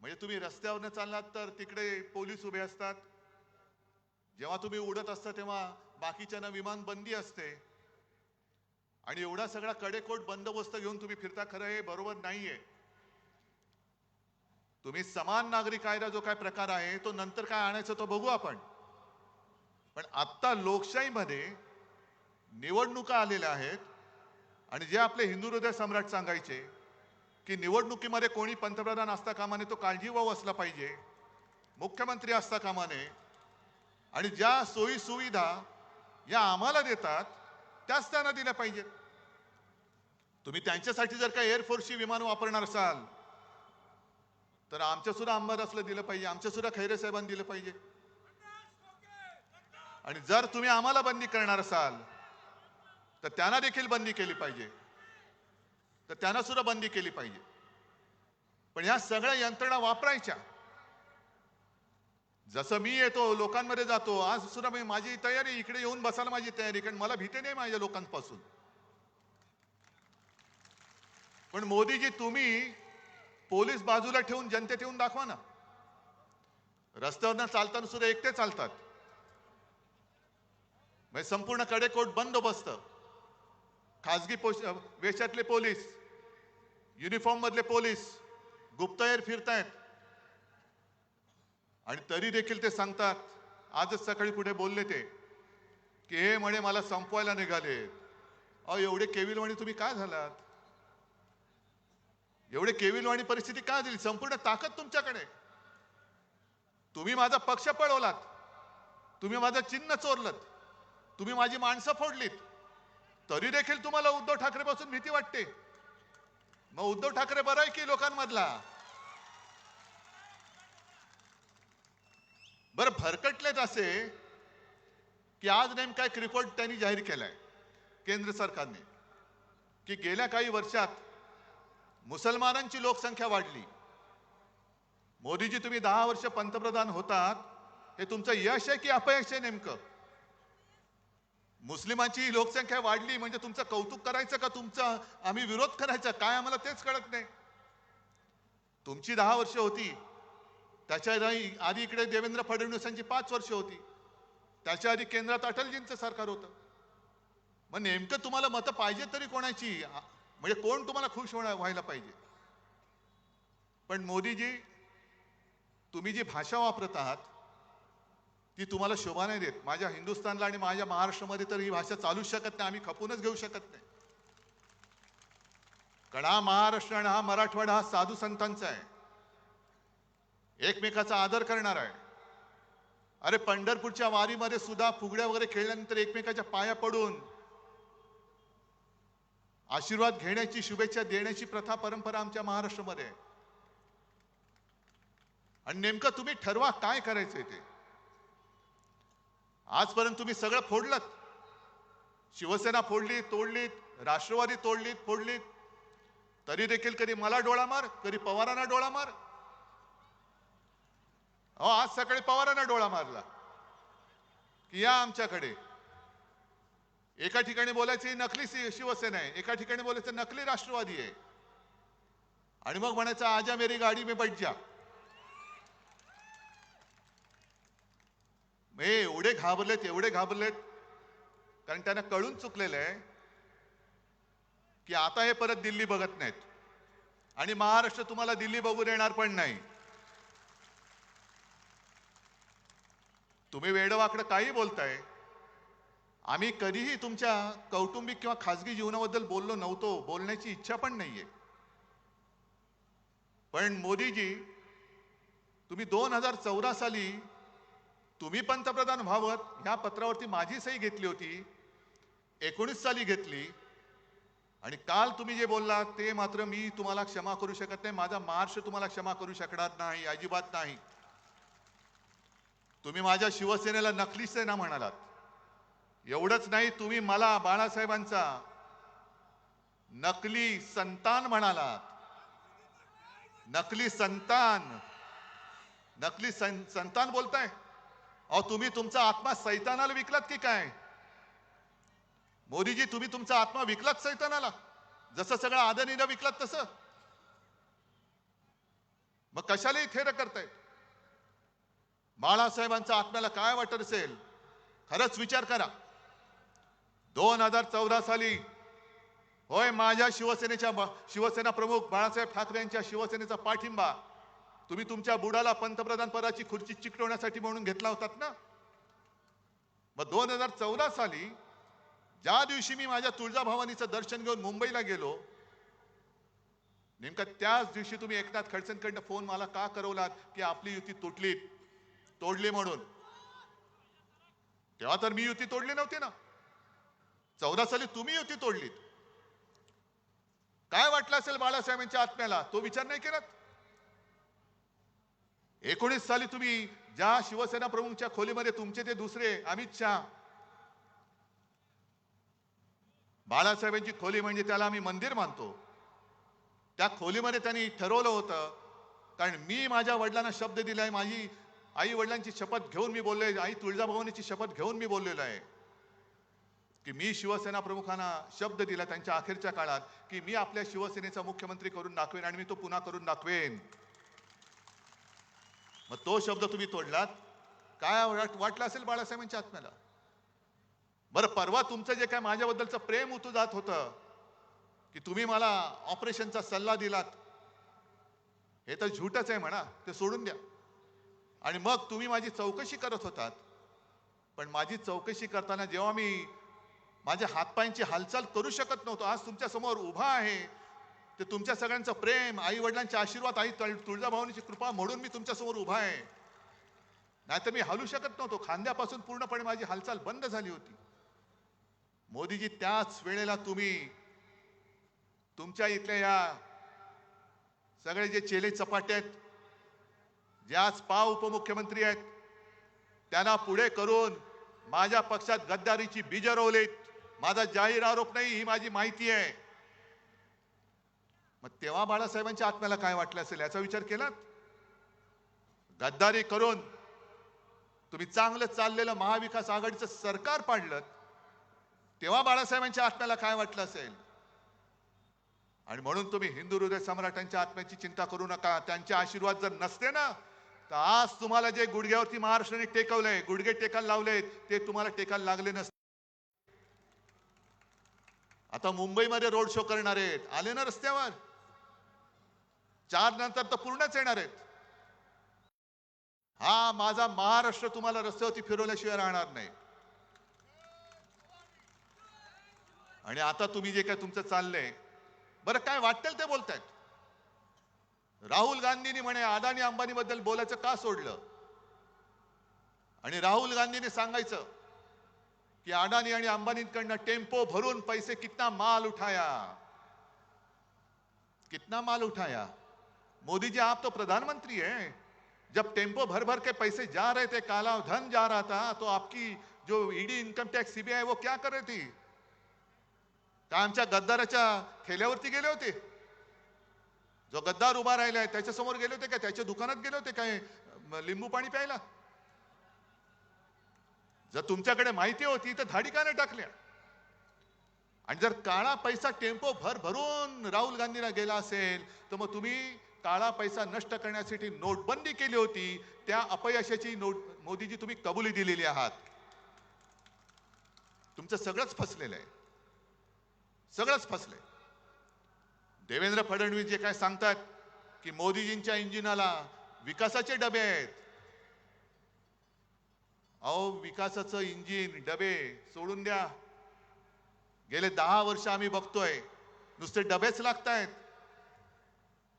म्हणजे तुम्ही रस्त्यावरनं चाललात तर तिकडे पोलीस उभे असतात, जेव्हा तुम्ही उडत असता तेव्हा बाकीच्यांना विमान बंदी असते. आणि एवढा सगळा कडेकोट बंदोबस्त घेऊन तुम्ही फिरता, खरं हे बरोबर नाहीये. तुम्ही समान नागरिक कायदा जो काय प्रकार आहे तो नंतर काय आणायचं तो बघू आपण. पण आत्ता लोकशाहीमध्ये निवडणुका आलेल्या आहेत आणि जे आपले हिंदू हृदय सम्राट सांगायचे की निवडणुकीमध्ये कोणी पंतप्रधान असता कामा नये, तो काळजीवाहू असला पाहिजे, मुख्यमंत्री असता कामा नये, आणि ज्या सोयी सुविधा या आम्हाला देतात त्याच त्यांना दिल्या पाहिजेत. तुम्ही त्यांच्यासाठी जर का एअरफोर्सची विमान वापरणार असाल तर आमच्या सुद्धा अंबादासला दिलं पाहिजे, आमच्या सुद्धा खैरे साहेबांनी दिलं पाहिजे. आणि जर तुम्ही आम्हाला बंदी करणार असाल तर त्यांना देखील बंदी केली पाहिजे, तर त्यांना सुद्धा बंदी केली पाहिजे. पण या सगळ्या यंत्रणा वापरायच्या. जसं मी येतो लोकांमध्ये जातो, आज सुद्धा माझी तयारी, इकडे येऊन बसायला माझी तयारी, कारण मला भीती नाही माझ्या लोकांपासून. पण मोदीजी तुम्ही पोलीस बाजूला ठेवून जनतेत येऊन दाखवा ना. रस्त्यावरनं चालताना सुद्धा एकटे चालतात. म्हणजे संपूर्ण कडेकोट बंदोबस्त, खासगी वेशातले पोलीस, युनिफॉर्म मधले पोलीस गुप्तहेर फिरतायत. आणि तरी देखील ते सांगतात, आजच सकाळी कुठे बोलले ते की हे म्हणे मला संपवायला निघाले. अहो एवढे केविलवाणी तुम्ही काय झालात? एवढे केविलवाणी परिस्थिती काय दिली? संपूर्ण ताकद तुमच्याकडे. तुम्ही माझा पक्ष पळवलात, तुम्ही माझं चिन्ह चोरलत, तुम्ही माझी माणसं फोडलीत, तरी देखील तुम्हाला उद्धव ठाकरे पासून भीती वाटते. मग उद्धव ठाकरे बरा आहे की लोकांमधला? बरं भरकटलेत असे की आज नेमका एक रिपोर्ट त्यांनी जाहीर केलाय केंद्र सरकारने की गेल्या काही वर्षात मुसलमानांची लोकसंख्या वाढली. मोदीजी तुम्ही 10 वर्ष पंतप्रधान होतात, हे तुमचं यश आहे की अपयश आहे नेमकं? मुस्लिमांची लोकसंख्या वाढली म्हणजे तुमचं कौतुक करायचं का तुमचं आम्ही विरोध करायचा? काय आम्हाला तेच कळत नाही. तुमची 10 वर्ष होती, त्याच्या आधी इकडे देवेंद्र फडणवीसांची 5 वर्ष होती, त्याच्या आधी केंद्रात अटलजींचं सरकार होतं. मग नेमकं तुम्हाला मतं पाहिजे तरी कोणाची? म्हणजे कोण तुम्हाला खुश व्हायला पाहिजे? पण मोदीजी तुम्ही जी भाषा वापरत आहात ती तुम्हाला शोभा नाही देत. माझ्या हिंदुस्थानला आणि माझ्या महाराष्ट्रामध्ये तर ही भाषा चालूच शकत नाही, आम्ही खपूनच घेऊ शकत नाही. कारण हा महाराष्ट्र आणि हा मराठवाडा हा साधू संतांचा आहे, एकमेकाचा आदर करणार आहे. अरे पंढरपूरच्या वारीमध्ये सुद्धा फुगड्या वगैरे खेळल्यानंतर एकमेकाच्या पाया पडून आशीर्वाद घेण्याची, शुभेच्छा देण्याची प्रथा परंपरा आमच्या महाराष्ट्रामध्ये आहे. आणि नेमकं तुम्ही ठरवा काय करायचंय ते. आजपर्यंत तुम्ही सगळं फोडलत. शिवसेना फोडली, तोडलीत, राष्ट्रवादी तोडलीत, फोडलीत, तरी देखील कधी मला डोळा मार, कधी पवारांना डोळा मार. अहो आज सकाळी पवारांना डोळा मारला की या आमच्याकडे. एका ठिकाणी बोलायची नकली शिवसेना आहे, एका ठिकाणी बोलायचं नकली राष्ट्रवादी आहे, आणि मग म्हणायचं आजा मेरी गाडी में बैठ जा. एवढे घाबरलेत, एवढे घाबरलेत, कारण त्यांना कळून चुकलेलं आहे की आता हे परत दिल्ली बघत नाहीत आणि महाराष्ट्र तुम्हाला दिल्ली बघू देणार पण नाही. तुम्ही वेडवाकडं काही बोलताय. आम्ही कधीही तुमच्या कौटुंबिक किंवा खासगी जीवनाबद्दल बोललो नव्हतो, बोलण्याची इच्छा पण नाहीये. पण मोदीजी तुम्ही 2014 साली तुम्ही पंतप्रधान व्हावत ह्या पत्रावरती माझी सही घेतली होती, 19 साली घेतली, आणि काल तुम्ही जे बोललात ते मात्र मी तुम्हाला क्षमा करू शकत नाही. माझा महाराष्ट्र तुम्हाला क्षमा करू शकणार नाही, अजिबात नाही. तुम्ही माझ्या शिवसेनेला नकली सेना म्हणालात. एवढंच नाही, तुम्ही मला बाळासाहेबांचा नकली संतान म्हणालात. नकली संतान, नकली संतान बोलताय. अहो तुम्ही तुमचा आत्मा सैतानाला विकलात की काय? मोदीजी तुम्ही तुमचा आत्मा विकलात सैतानाला, जसं सगळं आदरणीला विकलात तसं. मग कशाला थेर करतायत? बाळासाहेबांच्या आत्म्याला काय वाटत असेल? खरंच विचार करा. 2014 साली होय माझ्या शिवसेना प्रमुख बाळासाहेब ठाकरे यांच्या शिवसेनेचा पाठिंबा तुम्ही तुमच्या बुडाला पंतप्रधान पदाची खुर्ची चिकटवण्यासाठी म्हणून घेतला होतात ना. मग 2014 साली ज्या दिवशी मी माझ्या तुळजाभवानीचं दर्शन घेऊन मुंबईला गेलो, नेमका त्याच दिवशी तुम्ही एकनाथ खडसेंकडनं फोन मला का करवलात की आपली युती तोडली म्हणून. तेव्हा तर मी युती तोडली नव्हती ना. 14 साली तुम्ही युती तोडलीत. काय वाटलं असेल बाळासाहेबांच्या आत्म्याला, तो विचार नाही केला? 19 साली तुम्ही ज्या शिवसेना प्रमुखच्या खोलीमध्ये तुमचे ते दुसरे अमित शहा, बाळासाहेबांची खोली म्हणजे त्याला आम्ही मंदिर मानतो, त्या खोलीमध्ये त्यांनी ठरवलं होतं, कारण मी माझ्या वडिलांना शब्द दिलाय, माझी आई वडिलांची शपथ घेऊन मी बोललोय, आई तुळजाभवानीची शपथ घेऊन मी बोललेलो आहे की मी शिवसेना प्रमुखांना शब्द दिला त्यांच्या अखेरच्या काळात की मी आपल्या शिवसेनेचा मुख्यमंत्री करून दाखवेन आणि मी तो पुन्हा करून दाखवेन. मग तो शब्द तुम्ही तोडलात. काय वाटलं असेल बाळासाहेबांच्या आत्म्याला? बरं, परवा तुमचं जे काय माझ्याबद्दलचं प्रेम उतू जात होतं की तुम्ही मला ऑपरेशनचा सल्ला दिलात, हे तर झूटच आहे म्हणा, ते सोडून द्या. आणि मग तुम्ही माझी चौकशी करत होतात, पण माझी चौकशी करताना जेव्हा मी माझ्या हातपायांची हालचाल करू शकत नव्हतो, आज तुमच्या समोर उभा आहे, ते तुमच्या सगळ्यांचं प्रेम, आई वडिलांचे आशीर्वाद, आई तुळजाभवानीची कृपा म्हणून मी तुमच्या समोर उभा आहे. नाहीतर मी हलू शकत नव्हतो. खांद्यापासून पूर्णपणे माझी हालचाल बंद झाली होती. मोदीजी, त्याच वेळेला तुम्ही तुमच्या इथल्या या सगळे जे चेले चपाटे आहेत, जे आज उपमुख्यमंत्री आहेत, त्यांना पुढे करून माझ्या पक्षात गद्दारीची बीज रोवलीत. माझा जाहीर आरोप नाही, ही माझी माहिती आहे. मग तेव्हा बाळासाहेबांच्या आत्म्याला काय वाटलं असेल याचा विचार केलात? गद्दारी करून तुम्ही चांगलं चाललेलं महाविकास आघाडीचं सरकार पाडलं, तेव्हा बाळासाहेबांच्या आत्म्याला काय वाटलं असेल? आणि म्हणून तुम्ही हिंदू हृदय सम्राटांच्या आत्म्याची चिंता करू नका. त्यांचे आशीर्वाद जर नसते ना, तर आज तुम्हाला जे गुडघ्यावरती महाराष्ट्राने टेकवलंय, गुडघे टेकायला लावलेत, ते तुम्हाला टेकायला लागले नसते. आता मुंबईमध्ये रोड शो करणार आहेत, आले ना रस्त्यावर. 4 नंतर तर पूर्णच येणार आहेत. हा माझा महाराष्ट्र तुम्हाला रस्त्यावरती फिरवल्याशिवाय राहणार नाही. आणि आता तुम्ही जे काय तुमचं चाललंय, बरं काय वाटेल ते बोलतायत. राहुल गांधींनी म्हणे अदानी अंबानी बद्दल बोलायचं का सोडलं? आणि राहुल गांधींनी सांगायचं कि अडानी आणि अंबानींकडनं टेम्पो भरून पैसे कितना माल उठाया, कितना माल उठाया. मोदी जी, आप तो प्रधानमंत्री हैं. जब टेम्पो भर भर के पैसे जा रहे थे, काला धन जा रहा था, तो आपकी जो ईडी, इनकम टैक्स, सीबीआई वो क्या कर रही थी? का आमच्या गद्दाराच्या ठेल्यावरती गेले होते? जो गद्दार उभा राहिलाय त्याच्या समोर गेले होते का? त्याच्या दुकानात गेले होते काय लिंबू पाणी प्यायला? जर तुमच्याकडे माहिती होती तर धाडी का नाही टाकल्या? आणि जर काळा पैसा टेम्पो भर भरून राहुल गांधीला गेला असेल, तर मग तुम्ही काळा पैसा नष्ट करण्यासाठी नोटबंदी केली होती, त्या अपयशाची मोदीजी तुम्ही कबुली दिलेली आहात. तुमचं सगळंच फसलेलं आहे, सगळंच फसलंय. देवेंद्र फडणवीस जे काय सांगतात की मोदीजींच्या इंजिनाला विकासाचे डबे आहेत. अहो, विकासाचं इंजिन, डबे सोडून द्या. गेले 10 वर्ष आम्ही बघतोय नुसते डबेच लागतायत,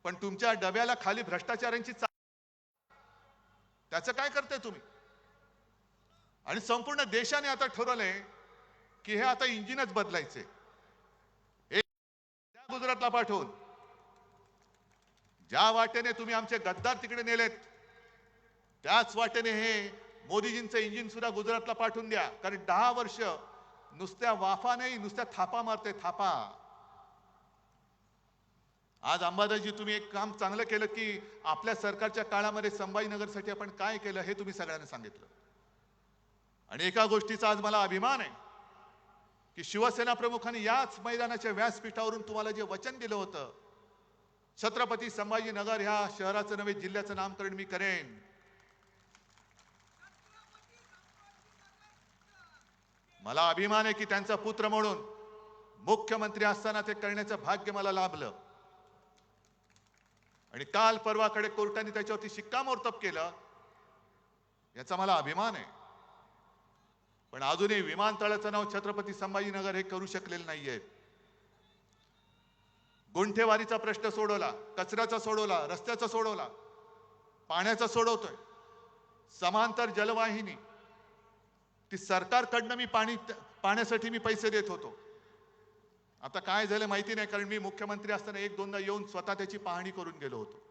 पण तुमच्या डब्याला खाली भ्रष्टाचारांची त्याचं काय करताय तुम्ही? आणि संपूर्ण देशाने आता ठरवलंय की हे आता इंजिनच बदलायचे. गुजरातला पाठवून ज्या वाटेने तुम्ही आमचे गद्दार तिकडे नेलेत, त्याच वाटेने हे मोदीजींचं इंजिन सुद्धा गुजरातला पाठवून द्या. कारण 10 वर्ष नुसत्या वाफा नाही, नुसत्या थापा मारते, थापा. आज अंबादासजी, तुम्ही एक काम चांगलं केलं की आपल्या सरकारच्या काळामध्ये संभाजीनगरसाठी आपण काय केलं हे तुम्ही सगळ्यांना सांगितलं. आणि एका गोष्टीचा आज मला अभिमान आहे की शिवसेना प्रमुखांनी याच मैदानाच्या व्यासपीठावरून तुम्हाला जे वचन दिलं होतं, छत्रपती संभाजीनगर ह्या शहराचं नव्हे जिल्ह्याचं नामकरण मी करेन. मला अभिमान आहे की त्यांचा पुत्र म्हणून मुख्यमंत्री असताना ते करण्याचं भाग्य मला लाभलं. आणि काल परवाकडे कोर्टाने त्याच्यावरती शिक्कामोर्तब केलं, याचा मला अभिमान आहे. पण अजूनही विमानतळाचं नाव छत्रपती संभाजीनगर हे करू शकलेलं नाहीये. गुंठेवारीचा प्रश्न सोडवला, कचऱ्याचा सोडवला, रस्त्याचा सोडवला, पाण्याचा सोडवतोय. समांतर जलवाहिनी, ती सरकारकडनं मी पाण्यासाठी मी पैसे देत होतो. आता काय झालं माहिती नाही, कारण मी मुख्यमंत्री असताना एक दोनदा येऊन स्वतः त्याची पाहणी करून गेलो होतो.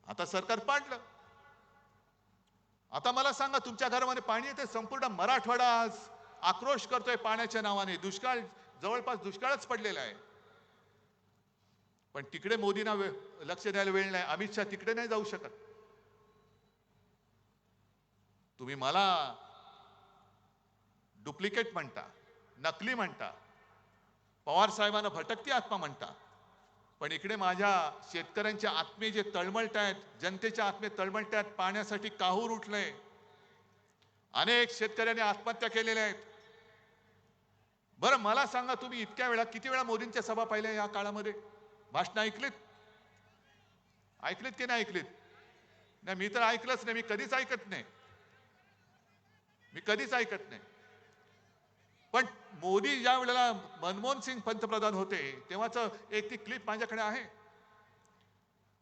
आता सरकार पाडलं. आता मला सांगा, तुमच्या घरामध्ये पाणी येते? संपूर्ण मराठवाडा आज आक्रोश करतोय पाण्याच्या नावाने. दुष्काळ, जवळपास दुष्काळच पडलेला आहे. पण तिकडे मोदींना लक्ष द्यायला वेळ नाही. अमित शहा तिकडे नाही जाऊ शकत. तुम्ही मला डुप्लिकेट म्हणता, नकली म्हणता, पवार साहेबांना भटकती आत्मा म्हणता, पण इकडे माझ्या शेतकऱ्यांचे आत्मे जे तळमळत आहेत, जनतेच्या आत्मे तळमळत आहेत, पाण्यासाठी काहूर उठलंय. अनेक शेतकऱ्यांनी आत्महत्या केलेल्या आहेत. बरं मला सांगा, तुम्ही इतक्या वेळा किती वेळा मोदींच्या सभा पाहिल्या या काळामध्ये? भाषण ऐकलीत? ऐकलीत की नाही ऐकलीत? नाही, मी तर ऐकलंच नाही. मी कधीच ऐकत नाही. मी कधीच ऐकत नाही. पण मोदी ज्या वेळेला मनमोहन सिंग पंतप्रधान होते तेव्हाच एक ती क्लिप माझ्याकडे आहे,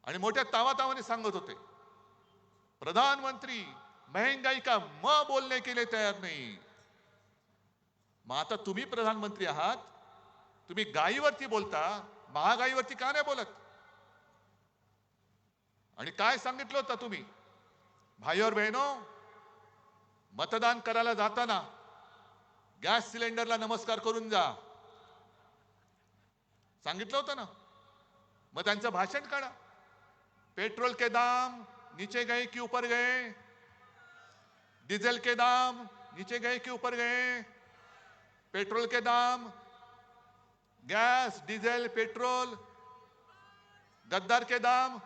आणि मोठ्या तावातावाने सांगत होते, प्रधानमंत्री महंगाई का म बोलने के लिए तयार नहीं. मग आता तुम्ही प्रधानमंत्री आहात, तुम्ही गायीवरती बोलता, महागाईवरती का नाही बोलत? आणि काय सांगितलं होतं तुम्ही? भाई और बहनों, मतदान करायला जाताना गॅस सिलेंडरला नमस्कार करून जा, सांगितलं होतं ना? मग त्यांचं भाषण काढा. पेट्रोल के दाम नीचे गए कि ऊपर गए? डीजल के दाम नीचे गए कि ऊपर गए? पेट्रोल के दाम, गॅस, डीजल, पेट्रोल, गद्दार के दाम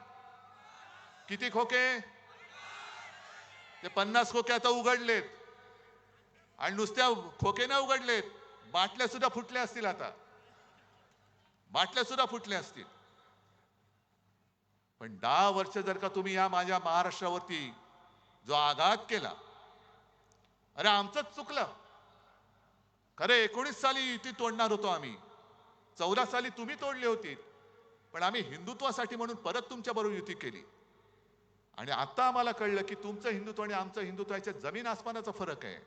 किती खोके? ते 50 खोके आता उघडलेत. आणि नुसत्या खोके नाही उघडलेत, बाटल्या सुद्धा फुटल्या असतील. आता बाटल्या सुद्धा फुटल्या असतील. पण 10 वर्ष जर का तुम्ही या माझ्या महाराष्ट्रावरती जो आघात केला, अरे आमचंच चुकलं. खरे 19 साली युती तोडणार होतो आम्ही, 14 साली तुम्ही तोडली होती, पण आम्ही हिंदुत्वासाठी म्हणून परत तुमच्या बरोबर युती केली. आणि आता आम्हाला कळलं की तुमचं हिंदुत्व आणि आमचं हिंदुत्व याच्यात जमीन आसमानाचा फरक आहे.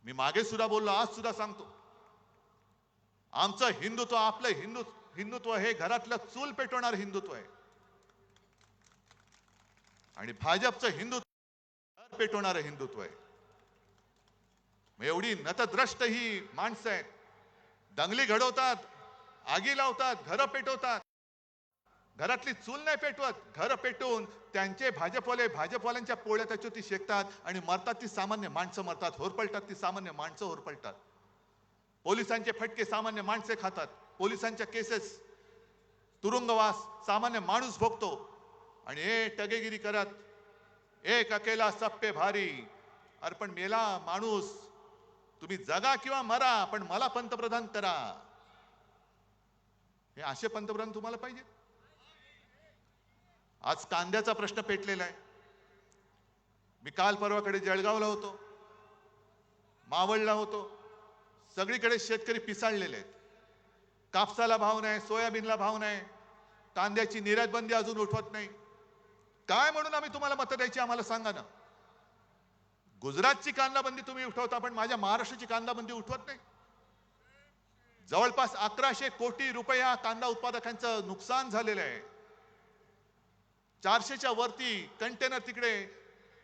मी मागे सुद्धा बोललो, आज सुद्धा सांगतो, आमचं हिंदुत्व, आपलं हिंदुत्व हे घरातलं चूल पेटवणार हिंदुत्व आहे, आणि भाजपचं हिंदुत्व घर पेटवणारं हिंदुत्व आहे. मग एवढी नतद्रष्ट ही माणसं आहेत, दंगली घडवतात, आगी लावतात, घरं पेटवतात. घरातली चूल नाही पेटवत, घर पेटवून त्यांचे भाजपवाल्यांच्या पोळ्या त्याच्यावरती शेकतात, आणि मरतात ती सामान्य माणसं मरतात, होरपळतात ती सामान्य माणसं होरपळतात. पोलिसांचे फटके सामान्य माणसे खातात, पोलिसांच्या केसेस, तुरुंगवास सामान्य माणूस भोगतो. आणि हे टगेगिरी करत एक अकेला सब पे भारी. अरे पण मेला माणूस, तुम्ही जगा किंवा मरा, पण मला पंतप्रधान करा. हे असे पंतप्रधान तुम्हाला पाहिजे? आज कांद्याचा प्रश्न पेटलेला आहे. मी काल परवाकडे जळगावला होतो, मावळला होतो. सगळीकडे शेतकरी पिसाळलेले आहेत. कापसाला भाव नाही, सोयाबीनला भाव नाही, कांद्याची निर्यात बंदी अजून उठवत नाही. काय म्हणून आम्ही तुम्हाला मतं द्यायची आम्हाला सांगा ना. गुजरातची कांदा बंदी तुम्ही उठवता, पण माझ्या महाराष्ट्राची कांदा बंदी उठवत नाही. जवळपास 1100 कोटी रुपये या कांदा उत्पादकांचं नुकसान झालेलं आहे. 400च्या वरती कंटेनर तिकडे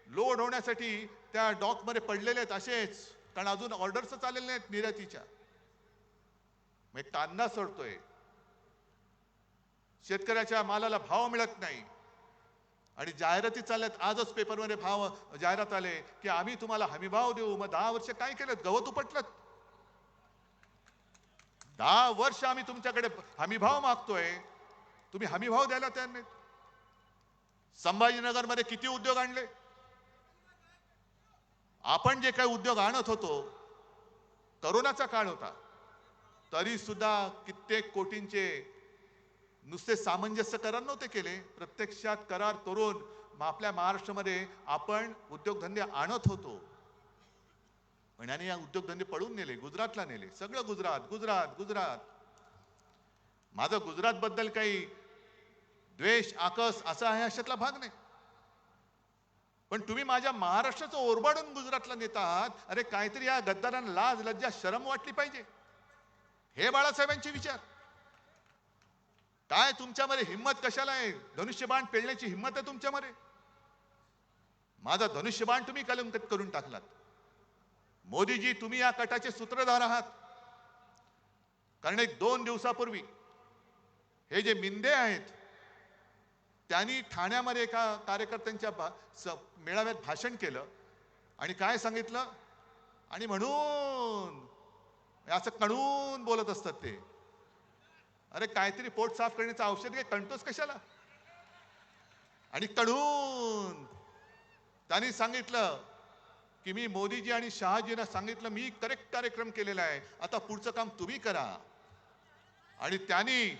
लोड होण्यासाठी त्या डॉकमध्ये पडलेले आहेत असेच, कारण अजून ऑर्डर्स चाललेले नाहीत निर्यातीच्या. मग कांदा सडतोय, शेतकऱ्याच्या मालाला भाव मिळत नाही, आणि जाहिराती चालल्यात. आजच पेपरमध्ये जाहिरात आले की आम्ही तुम्हाला हमीभाव देऊ. मग 10 वर्ष काय केलं? गवत उपटलं. 10 वर्ष आम्ही तुमच्याकडे हमीभाव मागतोय, तुम्ही हमीभाव द्यायला तयार नाहीत. संभाजीनगरमध्ये किती उद्योग आणले? आपण जे काही उद्योग आणत होतो, करोनाचा काळ होता, तरी सुद्धा कित्येक कोटींचे नुसते सामंजस्य करार नव्हते केले, प्रत्यक्षात करार करून आपल्या महाराष्ट्रामध्ये आपण उद्योगधंदे आणत होतो. पण याने या उद्योगधंदे पळून नेले, गुजरातला नेले. सगळं गुजरात गुजरात गुजरात. माझं गुजरात बद्दल काही द्वेष आकस असा आहे अशातला भाग नाही, पण तुम्ही माझ्या महाराष्ट्राचं ओरबाडून गुजरातला नेता आहात. अरे काहीतरी या गद्दारांना लाज लज्जा शरम वाटली पाहिजे. हे बाळासाहेबांचे विचार. काय तुमच्यामध्ये हिंमत कशाला आहे? धनुष्यबाण पेलण्याची हिंमत आहे तुमच्यामध्ये? माझा धनुष्यबाण तुम्ही कलंकित करून टाकलात. मोदीजी, तुम्ही या कटाचे सूत्रधार आहात. कारण 1-2 दिवसापूर्वी हे जे मिंदे आहेत त्यांनी ठाण्यामध्ये एका कार्यकर्त्यांच्या मेळाव्यात भाषण केलं आणि काय सांगितलं, आणि म्हणून असं कणून बोलत असतात ते. अरे काहीतरी पोट साफ करण्याचं औषध घे, कणतोस कशाला? आणि कणून त्यांनी सांगितलं की मी मोदीजी आणि शहाजींना सांगितलं मी करेक्ट कार्यक्रम केलेला आहे, आता पुढचं काम तुम्ही करा. आणि त्यांनी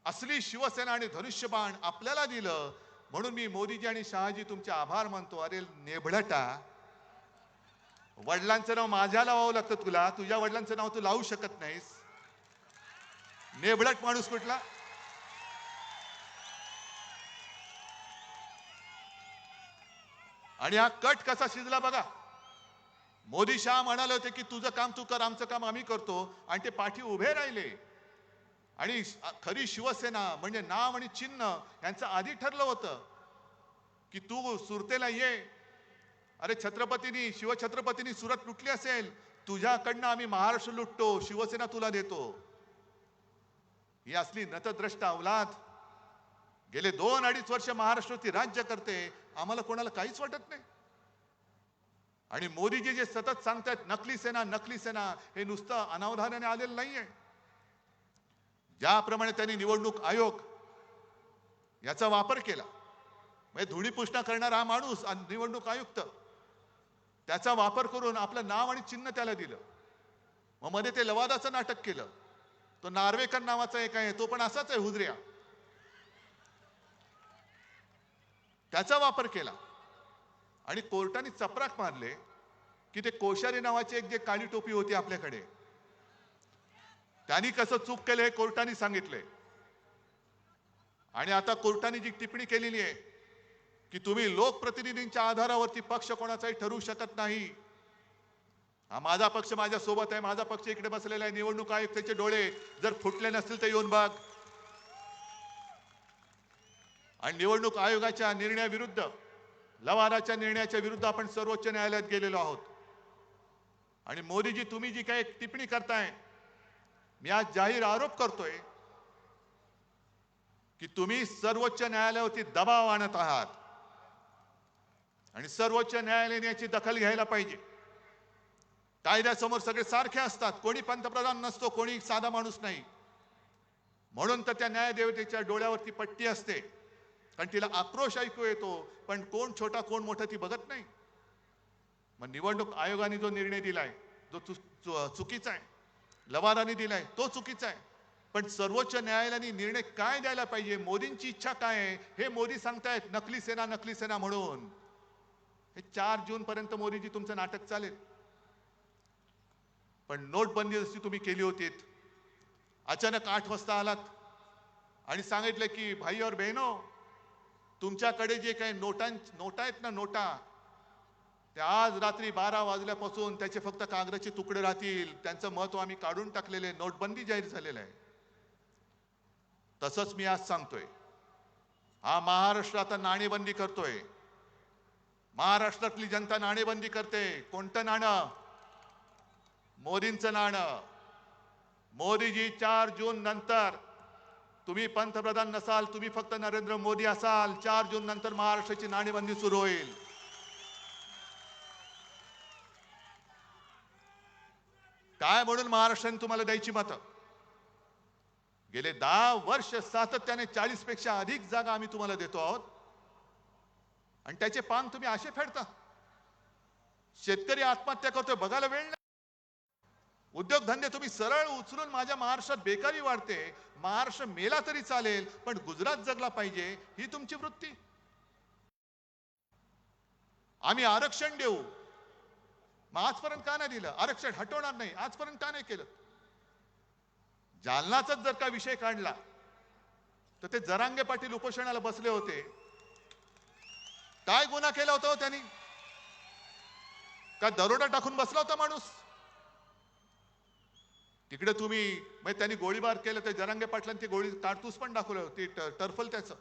असली शिवसेना आणि धनुष्यबाण आपल्याला दिलं, म्हणून मी मोदीजी आणि शहाजी तुमचे आभार मानतो. अरे नेभळटा, वडिलांचं नाव माझ्या लावावं लागतं तुला, तुझ्या वडिलांचं नाव तू लावू शकत नाहीस. नेभळट माणूस कुठला? आणि हा कट कसा शिजला बघा. मोदी शहा म्हणाले होते की तुझं काम तू कर, आमचं काम आम्ही करतो, आणि ते पाठी उभे राहिले. आणि खरी शिवसेना म्हणजे नाव आणि चिन्ह यांचं आधी ठरलं होतं की तू सुरतेला ये. अरे छत्रपतींनी, शिवछत्रपतींनी सुरत लुटली असेल, तुझ्याकडनं आम्ही महाराष्ट्र लुटतो, शिवसेना तुला देतो. ही असली नतद्रष्ट अवलाद गेले 2-2.5 वर्ष महाराष्ट्रावरती राज्य करते, आम्हाला कोणाला काहीच वाटत नाही. आणि मोदीजी जे सतत सांगतात नकली सेना नकली सेना, हे नुसतं अनावधानाने आलेलं नाहीये. ज्याप्रमाणे त्यांनी निवडणूक आयोग याचा वापर केला, म्हणजे धुळीपुष्णा करणारा हा माणूस निवडणूक आयुक्त, त्याचा वापर करून आपलं नाव आणि चिन्ह त्याला दिलं. मग मध्ये ते लवादाचं नाटक केलं. तो नार्वेकर नावाचा एक आहे, तो पण असाच आहे हुजऱ्या, त्याचा वापर केला. आणि कोर्टाने चपराक मारले की ते कोश्यारी नावाचे एक जे काळी टोपी होती आपल्याकडे, त्यांनी कसं चूक केलं हे कोर्टाने सांगितले. आणि आता कोर्टाने जी टिप्पणी केलेली आहे की तुम्ही लोकप्रतिनिधींच्या आधारावरती पक्ष कोणाचाही ठरवू शकत नाही. हा माझा पक्ष माझ्या सोबत आहे, माझा पक्ष इकडे बसलेला आहे. निवडणूक आयुक्ताचे डोळे जर फुटले नसतील तर येऊन बघ. आणि निवडणूक आयोगाच्या निर्णयाविरुद्ध, लवादाच्या निर्णयाच्या विरुद्ध आपण सर्वोच्च न्यायालयात गेलेलो आहोत. आणि मोदीजी, तुम्ही जी काही टिप्पणी करताय, मी आज जाहीर आरोप करतोय की तुम्ही सर्वोच्च न्यायालयावरती दबाव आणत आहात. आणि सर्वोच्च न्यायालयाने याची दखल घ्यायला पाहिजे. कायद्यासमोर सगळे सारखे असतात, कोणी पंतप्रधान नसतो, कोणी साधा माणूस नाही. म्हणून तर त्या न्यायदेवतेच्या डोळ्यावरती पट्टी असते, कारण तिला आक्रोश ऐकू येतो, पण कोण छोटा कोण मोठा ती बघत नाही. मग निवडणूक आयोगाने जो निर्णय दिलाय जो चुकीचा आहे, लवादाने दिलाय तो चुकीचा आहे. पण सर्वोच्च न्यायालयाने निर्णय काय द्यायला पाहिजे, मोदींची इच्छा काय आहे हे मोदी सांगतायत, नकली सेना म्हणून. हे 4 जून पर्यंत मोदीजी तुमचं नाटक चालेल. पण नोटबंदी जशी तुम्ही केली होती, अचानक 8 वाजता आलात आणि सांगितलं की भाई और बहनो, तुमच्याकडे जे काही नोटा आहेत ना, नोटा, त्या आज रात्री 12 वाजल्यापासून त्याचे फक्त कागदाचे तुकडे राहतील. त्यांचं महत्व आम्ही काढून टाकलेले, नोटबंदी जाहीर झालेलं आहे. तसंच मी आज सांगतोय, हा महाराष्ट्र आता नाणेबंदी करतोय. महाराष्ट्रातली जनता नाणेबंदी करते. कोणतं नाणं? मोदींचं नाणं. मोदीजी, 4 जून नंतर तुम्ही पंतप्रधान नसाल, तुम्ही फक्त नरेंद्र मोदी असाल. 4 जून नंतर महाराष्ट्राची नाणेबंदी सुरू होईल. काय म्हणून महाराष्ट्राने तुम्हाला द्यायची मतं? गेले 10 वर्ष सातत्याने 40 पेक्षा अधिक जागा आम्ही तुम्हाला देतो आहोत, आणि त्याचे पान तुम्ही असे फेडता. शेतकरी आत्महत्या करतोय, बघायला वेळ नाही. उद्योगधंदे तुम्ही सरळ उचलून, माझ्या महाराष्ट्रात बेकारी वाढते, महाराष्ट्र मेला तरी चालेल पण गुजरात जगला पाहिजे, ही तुमची वृत्ती. आम्ही आरक्षण देऊ, मग आजपर्यंत का नाही दिलं? आरक्षण हटवणार नाही, आजपर्यंत का नाही केलं? जालनाचाच जर का विषय काढला तर ते जरांगे पाटील उपोषणाला बसले होते. काय गुन्हा केला होता त्यांनी? का दरोडा टाकून बसला होता माणूस? तिकडे तुम्ही म्हणजे त्यांनी गोळीबार केलं, ते जरांगे पाटलांनी ती गोळी काडतूस पण दाखवलं, ती टर्फल त्याचं.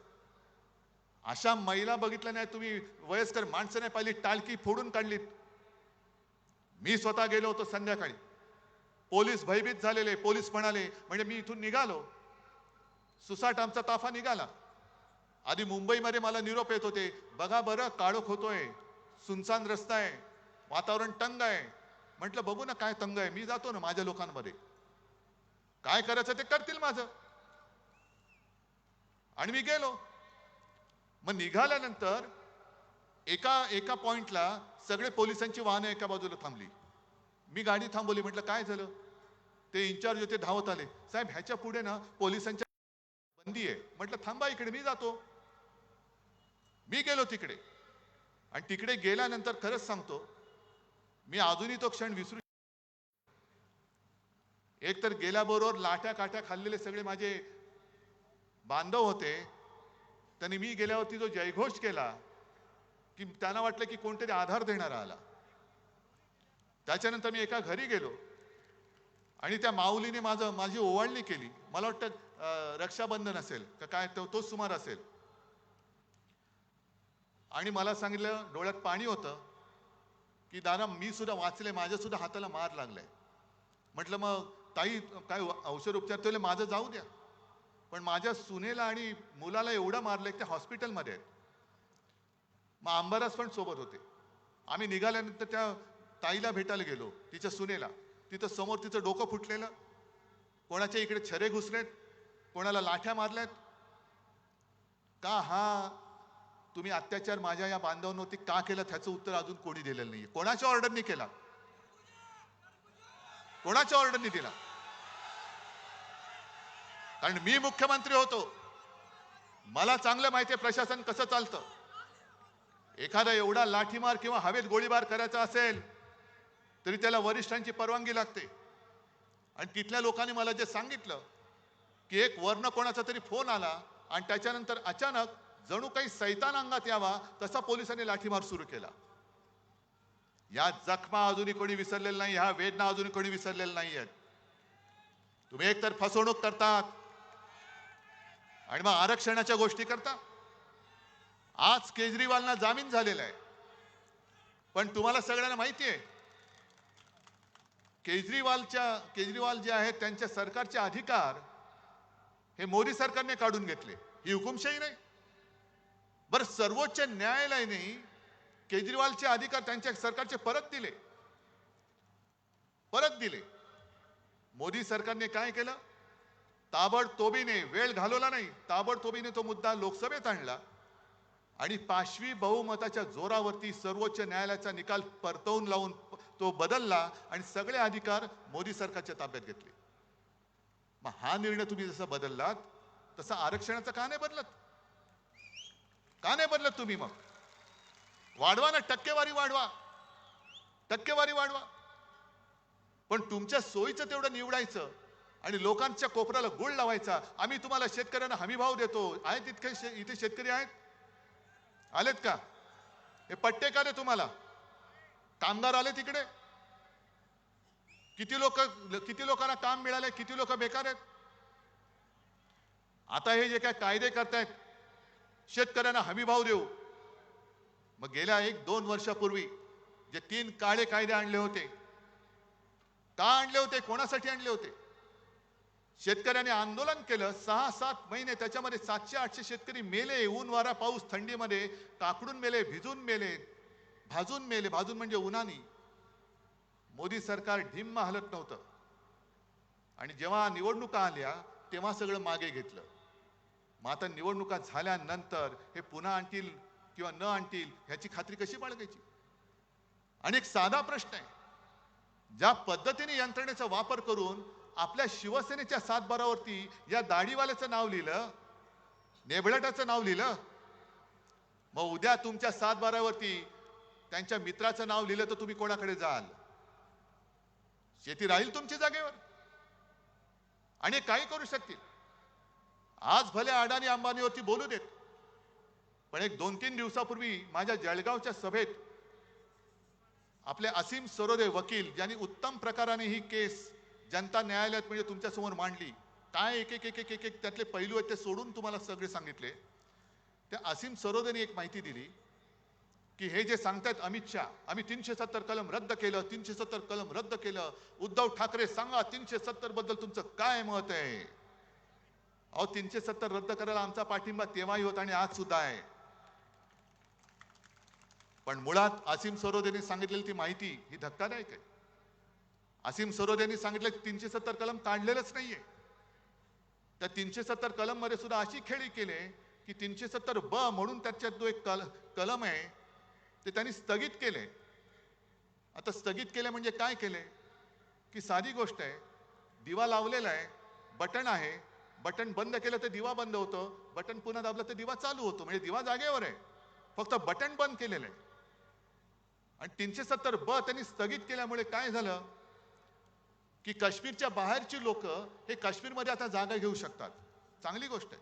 अशा महिला बघितल्या नाही तुम्ही, वयस्कर माणसं नाही पाहिली, टाळकी फोडून काढलीत. मी स्वतः गेलो होतो संध्याकाळी, पोलीस भयभीत झालेले. पोलीस म्हणाले, म्हणजे मी इथून निघालो, सुसाट आमचा ताफा निघाला. आधी मुंबईमध्ये मला निरोप येत होते, बघा बरं काळोख होतोय, सुनसान रस्ता आहे, वातावरण तंग आहे. म्हटलं बघू ना काय तंग आहे, मी जातो ना माझ्या लोकांमध्ये, काय करायचं ते करतील माझं. आणि मी गेलो. मग निघाल्यानंतर एका पॉइंटला सगळे पोलिसांची वाहनं एका बाजूला थांबली. मी गाडी थांबवली, म्हटलं काय झालं. ते इन्चार्ज होते, धावत आले, साहेब ह्याच्या पुढे ना पोलिसांच्या बंदी आहे. म्हटलं थांबा इकडे, मी जातो. मी गेलो तिकडे, आणि तिकडे गेल्यानंतर खरंच सांगतो, मी अजूनही तो क्षण विसरू. एक तर गेल्याबरोबर लाट्या काट्या खाल्लेले सगळे माझे बांधव होते. त्यांनी मी गेल्यावरती जो जयघोष केला, की त्यांना वाटलं की कोणतरी आधार देणारा आला. त्याच्यानंतर मी एका घरी गेलो, आणि त्या माऊलीने माझी ओवाळणी केली. मला वाटतं रक्षाबंधन असेल का काय, तोच सुमार असेल. आणि मला सांगितलं, डोळ्यात पाणी होतं, की दादा मी सुद्धा वाचले, माझ्या सुद्धा हाताला मार लागलाय. म्हटलं मग ताई काय औषध उपचार, ते माझं जाऊ द्या, पण माझ्या सुनेला आणि मुलाला एवढं मारलंय ते हॉस्पिटलमध्ये आहेत. मग आंबारास पण सोबत होते. आम्ही निघाल्यानंतर त्या ताईला भेटायला गेलो, तिच्या सुनेला. तिथं समोर तिचं डोकं फुटलेलं, कोणाच्या इकडे छरे घुसलेत, कोणाला लाठ्या मारल्यात. का हा तुम्ही अत्याचार माझ्या या बांधवांवरती का केला, त्याचं उत्तर अजून कोणी दिलेलं नाहीये. कोणाच्या ऑर्डरनी केला, कोणाच्या ऑर्डरनी दिला. कारण मी मुख्यमंत्री होतो, मला चांगलं माहिती आहे प्रशासन कसं चालतं. एखादा एवढा लाठीमार किंवा हवेत गोळीबार करायचा असेल तरी त्याला वरिष्ठांची परवानगी लागते. आणि तिथल्या लोकांनी मला जे सांगितलं, की एक वर्ण कोणाचा तरी फोन आला, आणि त्याच्यानंतर अचानक जणू काही सैतान अंगात यावा तसा पोलिसांनी लाठीमार सुरू केला. या जखमा अजूनही कोणी विसरलेलं नाही, ह्या वेदना अजूनही कोणी विसरलेल्या नाही आहेत. तुम्ही एकतर फसवणूक करतात, आणि मग आरक्षणाच्या गोष्टी करता. आज केजरीवालना जामीन झालेला आहे, पण तुम्हाला सगळ्यांना माहिती आहे, केजरीवाल जे आहेत त्यांच्या सरकारचे अधिकार हे मोदी सरकारने काढून घेतले. ही हुकुमशाही नाही. बरं, सर्वोच्च न्यायालयाने केजरीवालचे अधिकार त्यांच्या सरकारचे परत दिले. मोदी सरकारने काय केलं, ताबडतोबीने, वेळ घालवला नाही, ताबडतोबीने तो मुद्दा लोकसभेत आणला, आणि 5वी बहुमताच्या जोरावरती सर्वोच्च न्यायालयाचा निकाल परतवून लावून तो बदलला, आणि सगळे अधिकार मोदी सरकारच्या ताब्यात घेतले. मग हा निर्णय तुम्ही जसा बदललात तसा आरक्षणाचं का नाही बदलत? का नाही बदलत तुम्ही? मग वाढवा ना, टक्केवारी वाढवा. पण तुमच्या सोयीचं तेवढं निवडायचं आणि लोकांच्या कोपऱ्याला गुळ लावायचा. आम्ही तुम्हाला शेतकऱ्यांना हमी भाव देतो. आहेत इथे शेतकरी आहेत, आलेत का? हे पट्टे का रे तुम्हाला? कामगार आले तिकडे? किती लोकांना काम मिळाले, किती लोक बेकार आहेत? आता हे जे काय कायदे करतायत, शेतकऱ्यांना हमी भाव देऊ. मग गेल्या 1-2 वर्षापूर्वी जे 3 काळे कायदे आणले होते, का आणले होते, कोणासाठी आणले होते? शेतकऱ्यांनी आंदोलन केलं 6-7 महिने, त्याच्यामध्ये 700-800 शेतकरी मेले. ऊन वारा पाऊस थंडीमध्ये काकडून मेले, भिजून मेले, भाजून म्हणजे उन्हानी. मोदी सरकार ढिम्म हलत नव्हतं. आणि जेव्हा निवडणुका आल्या तेव्हा सगळं मागे घेतलं. मग आता निवडणुका झाल्यानंतर हे पुन्हा आणतील किंवा न आणतील ह्याची खात्री कशी बाळगायची? आणि एक साधा प्रश्न आहे, ज्या पद्धतीने यंत्रणेचा वापर करून आपल्या शिवसेनेच्या 7-12वरती या दाढीवाल्याचं नाव लिहिलं, नेबळटाचं नाव लिहिलं, मग उद्या तुमच्या 7-12वरती त्यांच्या मित्राचं नाव लिहिलं तर तुम्ही कोणाकडे जाल? शेती राहील तुमच्या जागेवर? आणि काही करू शकतील. आज भले अडाणी अंबानीवरती बोलू देत, पण एक 2-3 दिवसापूर्वी माझ्या जळगावच्या सभेत आपले असीम सरोदे वकील, ज्यांनी उत्तम प्रकाराने ही केस जनता न्यायालयात म्हणजे तुमच्यासमोर मांडली, काय एक एक एक एक एक एक त्यातले पैलू आहेत ते सोडून तुम्हाला सगळे सांगितले. त्या असीम सरोदेने एक माहिती दिली की हे जे सांगतायत अमित शहा, आम्ही 370 कलम रद्द केलं, 370 कलम रद्द केलं. उद्धव ठाकरे सांगा 370 बद्दल तुमचं काय मत आहे? अहो 370 रद्द करायला आमचा पाठिंबा तेव्हाही होता आणि आज सुद्धा आहे. पण मुळात असीम सरोदेने सांगितलेली ती माहिती ही धक्कादायक आहे. असीम सरोदेने सांगितलं की 370 कलम काढलेलंच नाहीये. त्या 370 कलम मध्ये सुद्धा अशी खेळी केली की 370 ब म्हणून त्याच्यात जो एक कलम आहे ते त्यांनी स्थगित केले. आता स्थगित केले म्हणजे काय केले की साधी गोष्ट आहे, दिवा लावलेला आहे, बटन आहे, बटन बंद केलं तर दिवा बंद होतो, बटन पुन्हा दाबलं तर दिवा चालू होतो, म्हणजे दिवा जागेवर आहे, फक्त बटन बंद केलेलं आहे. आणि 370 ब त्यांनी स्थगित केल्यामुळे काय झालं की काश्मीरच्या बाहेरची लोक हे काश्मीरमध्ये आता जागा घेऊ शकतात. चांगली गोष्ट आहे.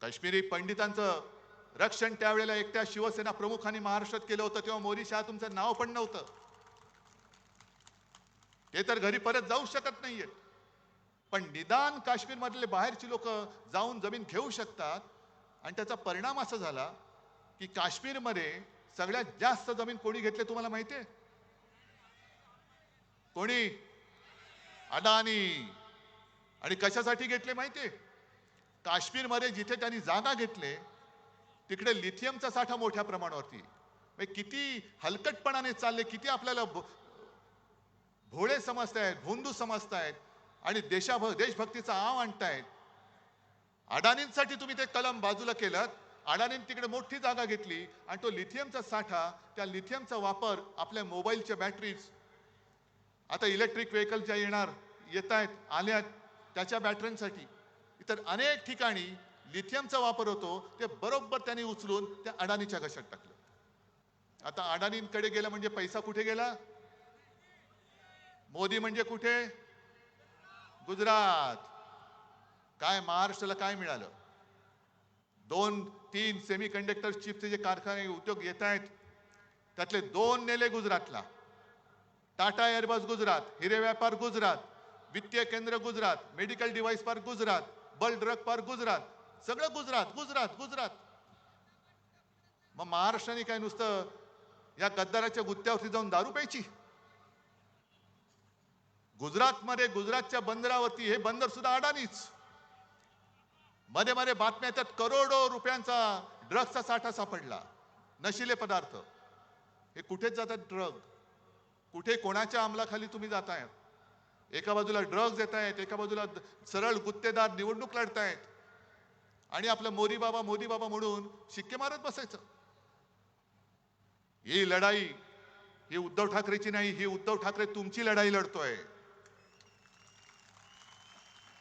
काश्मीरी पंडितांचं रक्षण त्यावेळेला एकट्या शिवसेना प्रमुखांनी महाराष्ट्रात केलं होतं, तेव्हा मोदी शहा तुमचं नाव पण नव्हतं. ते तर घरी परत जाऊ शकत नाहीयेत, पण निदान काश्मीरमधले बाहेरची लोक जाऊन जमीन घेऊ शकतात. आणि त्याचा परिणाम असा झाला की काश्मीरमध्ये सगळ्यात जास्त जमीन कोणी घेतली तुम्हाला माहितीये? कोणी? अदानी. आणि कशासाठी घेतले माहितीये? काश्मीरमध्ये जिथे त्यांनी जागा घेतले तिकडे लिथियमचा साठा मोठ्या प्रमाणावरती. किती हलकटपणाने चालले, किती आपल्याला भोळे समजतायत, भोंदू समजतायत आणि देशभक्तीचा आव आणतायत. अडाणींसाठी तुम्ही ते कलम बाजूला केलं. अडाणींनी तिकडे मोठी जागा घेतली आणि तो लिथियमचा साठा, त्या लिथियमचा वापर आपल्या मोबाईलच्या बॅटरीज, आता इलेक्ट्रिक व्हेकल ज्या येत आहेत आल्यात त्याच्या बॅटऱ्यांसाठी, इतर अनेक ठिकाणी लिथियमचा वापर होतो. ते बरोबर त्यांनी उचलून त्या अडाणीच्या घशात टाकलं. आता अडाणींकडे गेलं म्हणजे पैसा कुठे गेला? मोदी म्हणजे कुठे? गुजरात. काय महाराष्ट्राला काय मिळालं? 2-3 सेमीकंडक्टर चिपचे जे कारखाने उद्योग येत आहेत त्यातले 2 नेले गुजरातला. टाटा एअरबस गुजरात, हिरे व्यापार गुजरात, वित्तीय केंद्र Gujarat, medical device park Gujarat, bulk drug park Gujarat, सगळं गुजरात गुजरात गुजरात. मग महाराष्ट्राने काय नुसतं या गद्दाराच्या गुत्त्यावरती जाऊन दारू प्यायची? गुजरातमध्ये गुजरातच्या बंदरावरती हे बंदर सुद्धा अडाणीच. मध्ये मध्ये बातम्या येतात करोडो रुपयांचा ड्रग्सचा साठा सापडला, नशिले पदार्थ. हे कुठेच जातात ड्रग? कुठे कोणाच्या अंमलाखाली तुम्ही जाताय? एका बाजूला ड्रग्ज येत आहेत, एका बाजूला सरळ गुत्तेदार निवडणूक लढतायत आणि आपलं मोदी बाबा म्हणून शिक्के मारत बसायचं. ही लढाई ही उद्धव ठाकरेची नाही, ही उद्धव ठाकरे तुमची लढाई लढतोय.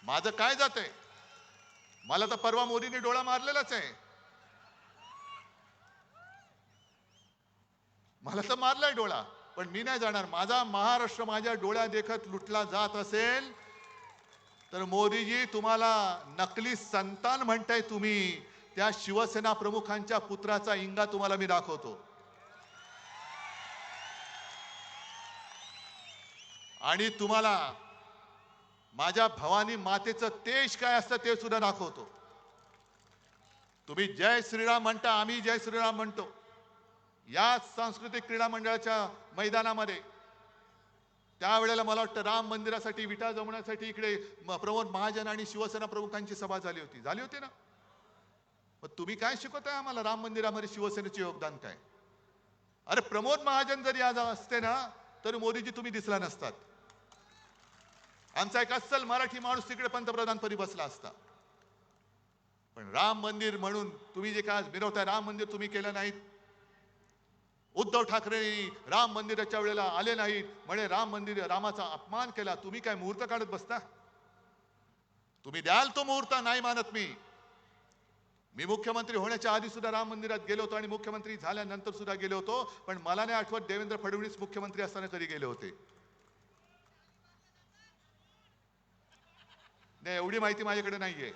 माझं काय जातंय? मला तर परवा मोदीने डोळा मारलेलाच आहे. मला तर मारलाय डोळा, पण मी नाही जाणार. माझा महाराष्ट्र माझ्या डोळ्या देखत लुटला जात असेल तर मोदीजी तुम्हाला नकली संतान म्हणताय तुम्ही, त्या शिवसेना प्रमुखांच्या पुत्राचा इंगा तुम्हाला मी दाखवतो. आणि तुम्हाला माझ्या भवानी मातेचं तेज काय असतं ते सुद्धा दाखवतो. तुम्ही जय श्रीराम म्हणता, आम्ही जय श्रीराम म्हणतो. या सांस्कृतिक क्रीडा मंडळाच्या मैदानामध्ये त्यावेळेला मला वाटतं राम मंदिरासाठी विटा जमण्यासाठी इकडे प्रमोद महाजन आणि शिवसेना प्रमुखांची सभा झाली होती ना? मग तुम्ही काय शिकवताय आम्हाला राम मंदिरामध्ये शिवसेनेचे योगदान काय? अरे प्रमोद महाजन जरी आज असते ना तर मोदीजी तुम्ही दिसला नसतात. आमचा एक अस्सल मराठी माणूस तिकडे पंतप्रधानपदी बसला असता. पण राम मंदिर म्हणून तुम्ही जे काय मिरवताय, राम मंदिर तुम्ही केलं नाहीत. उद्धव ठाकरे राम मंदिराच्या वेळेला आले नाहीत म्हणे रामाचा अपमान केला. तुम्ही काय मुहूर्त काढत बसता? तुम्ही द्याल तो मुहूर्त, नाही मानत मी. मी मुख्यमंत्री होण्याच्या आधी सुद्धा राम मंदिरात गेलो होतो आणि मुख्यमंत्री झाल्यानंतर सुद्धा गेलो होतो. पण मला नाही आठवत देवेंद्र फडणवीस मुख्यमंत्री असताना कधी गेले होते. नाही, एवढी माहिती माझ्याकडे नाहीये.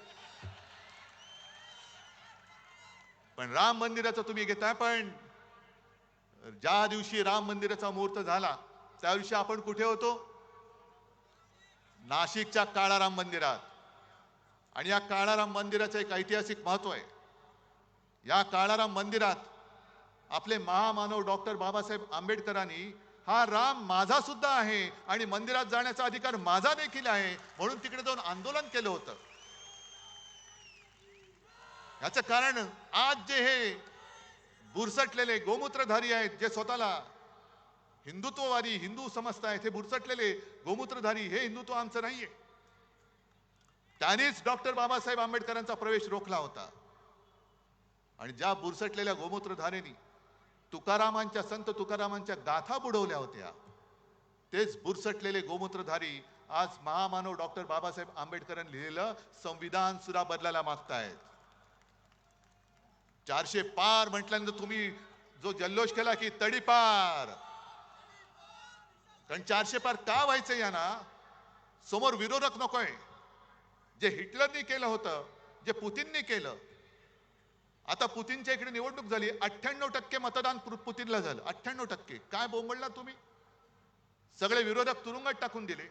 पण राम मंदिराचं तुम्ही घेताय. पण ज्या दिवशी राम मंदिराचा मुहूर्त झाला त्या दिवशी आपण कुठे होतो? नाशिकच्या काळाराम मंदिरात. आणि या काळाराम मंदिराचं एक ऐतिहासिक महत्व आहे. या काळाराम मंदिरात आपले महामानव डॉक्टर बाबासाहेब आंबेडकरांनी हा राम माझा सुद्धा आहे आणि मंदिरात जाण्याचा अधिकार माझा देखील आहे म्हणून तिकडे जाऊन आंदोलन केलं होतं. याचं कारण आज जे हे बुरसटलेले गोमूत्रधारी आहेत, जे स्वतःला हिंदुत्ववादी हिंदू समजतायत, हे बुरसटलेले गोमूत्रधारी, हे हिंदुत्व आमचं नाहीये. त्यांनीच डॉक्टर बाबासाहेब आंबेडकरांचा प्रवेश रोखला होता. आणि ज्या बुरसटलेल्या गोमूत्रधारेनी तुकारामांच्या संत तुकारामांच्या गाथा बुडवल्या होत्या, तेच बुरसटलेले गोमूत्रधारी आज महामानव डॉक्टर बाबासाहेब आंबेडकरांनी लिहिलेलं संविधान सुद्धा बदलायला मागतायत. 400 पार म्हटल्यानंतर तुम्ही जो जल्लोष केला की तडीपार, कारण 400 पार का व्हायचं यांना? समोर विरोधक नकोय. जे हिटलरनी केलं होतं, जे पुतीननी केलं. आता पुतीनच्या इकडे निवडणूक झाली, 98% मतदान पुतीनला झालं. 98%. काय बोंबळला तुम्ही? सगळे विरोधक तुरुंगात टाकून दिले.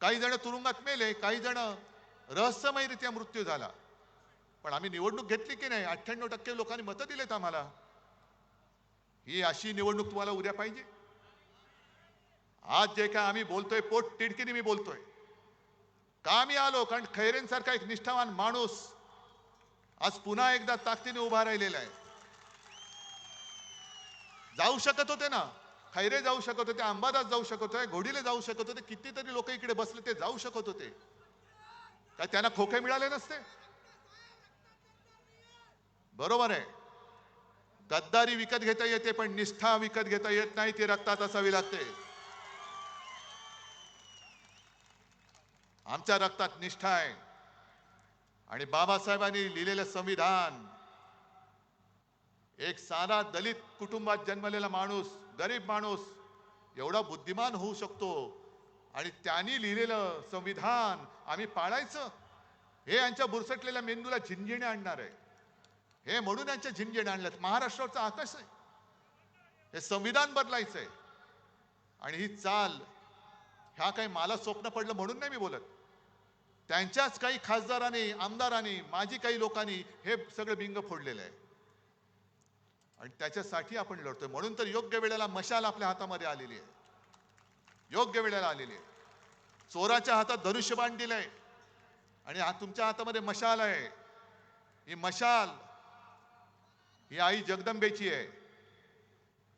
काही जण तुरुंगात मेले, काही जण रहस्यमयरित्या मृत्यू झाला. पण आम्ही निवडणूक घेतली की नाही? 98% लोकांनी मतं दिलेत आम्हाला. ही अशी निवडणूक तुम्हाला उद्या पाहिजे? आज जे काय आम्ही बोलतोय, पोट तिडकीने मी बोलतोय. का मी आलो? कारण खैरेंसारखा एक निष्ठावान माणूस आज पुन्हा एकदा ताकदीने उभा राहिलेला आहे. जाऊ शकत होते ना, खैरे जाऊ शकत होते, अंबादास जाऊ शकत होते, घोडीले जाऊ शकत होते, कितीतरी लोक इकडे बसले ते जाऊ शकत होते. काय त्यांना खोके मिळाले नसते? बरोबर आहे, गद्दारी विकत घेता येते पण निष्ठा विकत घेता येत नाही. ती रक्तात असावी लागते. आमच्या रक्तात निष्ठा आहे. आणि बाबासाहेबांनी लिहिलेलं संविधान, एक साधा दलित कुटुंबात जन्मलेला माणूस, गरीब माणूस एवढा बुद्धिमान होऊ शकतो आणि त्यांनी लिहिलेलं संविधान आम्ही पाळायचं, हे यांच्या बुरसटलेल्या मेंदूला झिंझिण्या आणणार आहे. हे म्हणून यांच्या झिंझिण्या आणल्यात. महाराष्ट्राचा आकाश आहे, हे संविधान बदलायचं आहे. आणि ही चाल, ह्या काही मला स्वप्न पडलं म्हणून नाही मी बोलत, त्यांच्याच काही खासदारांनी, आमदारांनी, माजी काही लोकांनी हे सगळं बिंग फोडलेलं आहे. आणि त्याच्यासाठी आपण लढतोय. म्हणून तर योग्य वेळेला मशाल आपल्या हातामध्ये आलेली आहे. योग्य वेळेला आलेली आहे. चोराच्या हातात धनुष्यबाण दिलंय आणि तुमच्या हातामध्ये मशाल आहे. ही मशाल ही आई जगदंबेची आहे.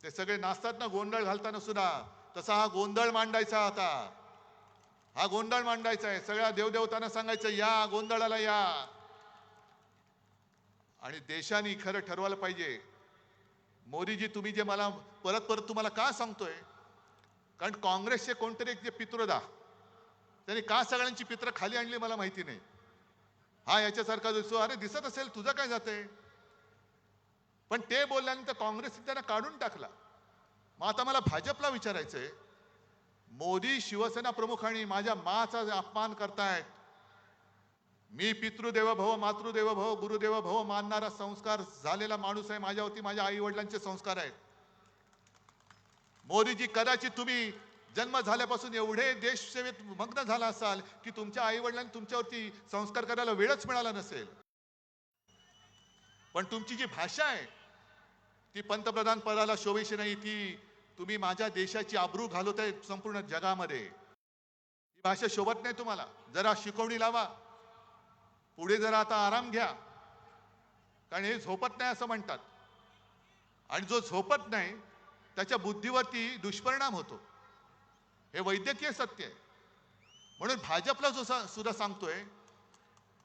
ते सगळे नाचतात ना गोंधळ घालताना सुद्धा, तसा हा गोंधळ मांडायचा आता. हा गोंधळ मांडायचा आहे. सगळ्या देवदेवतांना सांगायचं या गोंधळाला या. आणि देशाने खरं ठरवायला पाहिजे. मोदीजी, तुम्ही जे मला परत परत तुम्हाला का सांगतोय, कारण काँग्रेसचे कोणतरी एक जे पित्रोदा, त्यांनी का सगळ्यांची पित्र खाली आणली मला माहिती नाही. हा याच्यासारखा दिसतो. अरे दिसत असेल, तुझं काय जातंय? पण ते बोलल्यानंतर काँग्रेसने त्यांना काढून टाकला. मग आता मला भाजपला विचारायचंय, मोदी शिवसेना प्रमुखांनी माझ्या माचा अपमान करतायत. मी पितृदेव भव, मातृदेव भव, गुरुदेव भव मानणारा संस्कार झालेला माणूस आहे. माझ्यावरती माझ्या आई वडिलांचे संस्कार आहेत. मोदीजी, कदाचित तुम्ही जन्म झाल्यापासून एवढे देशसेवेत मग्न झाला असाल की तुमच्या आई वडिलांनी तुमच्यावरती संस्कार करायला वेळच मिळाला नसेल. पण तुमची जी भाषा आहे ती पंतप्रधान पदाला शोभेशी नाही. ती तुम्ही माझ्या देशाची आबरू घालवताय संपूर्ण जगामध्ये. ही भाषा शोभत नाही तुम्हाला. जरा शिकवणी लावा. पुढे जरा आता आराम घ्या, कारण हे झोपत नाही असं म्हणतात. आणि जो झोपत नाही त्याच्या बुद्धीवरती दुष्परिणाम होतो. हे वैद्यकीय सत्य आहे. म्हणून भाजपला जो सुद्धा सांगतोय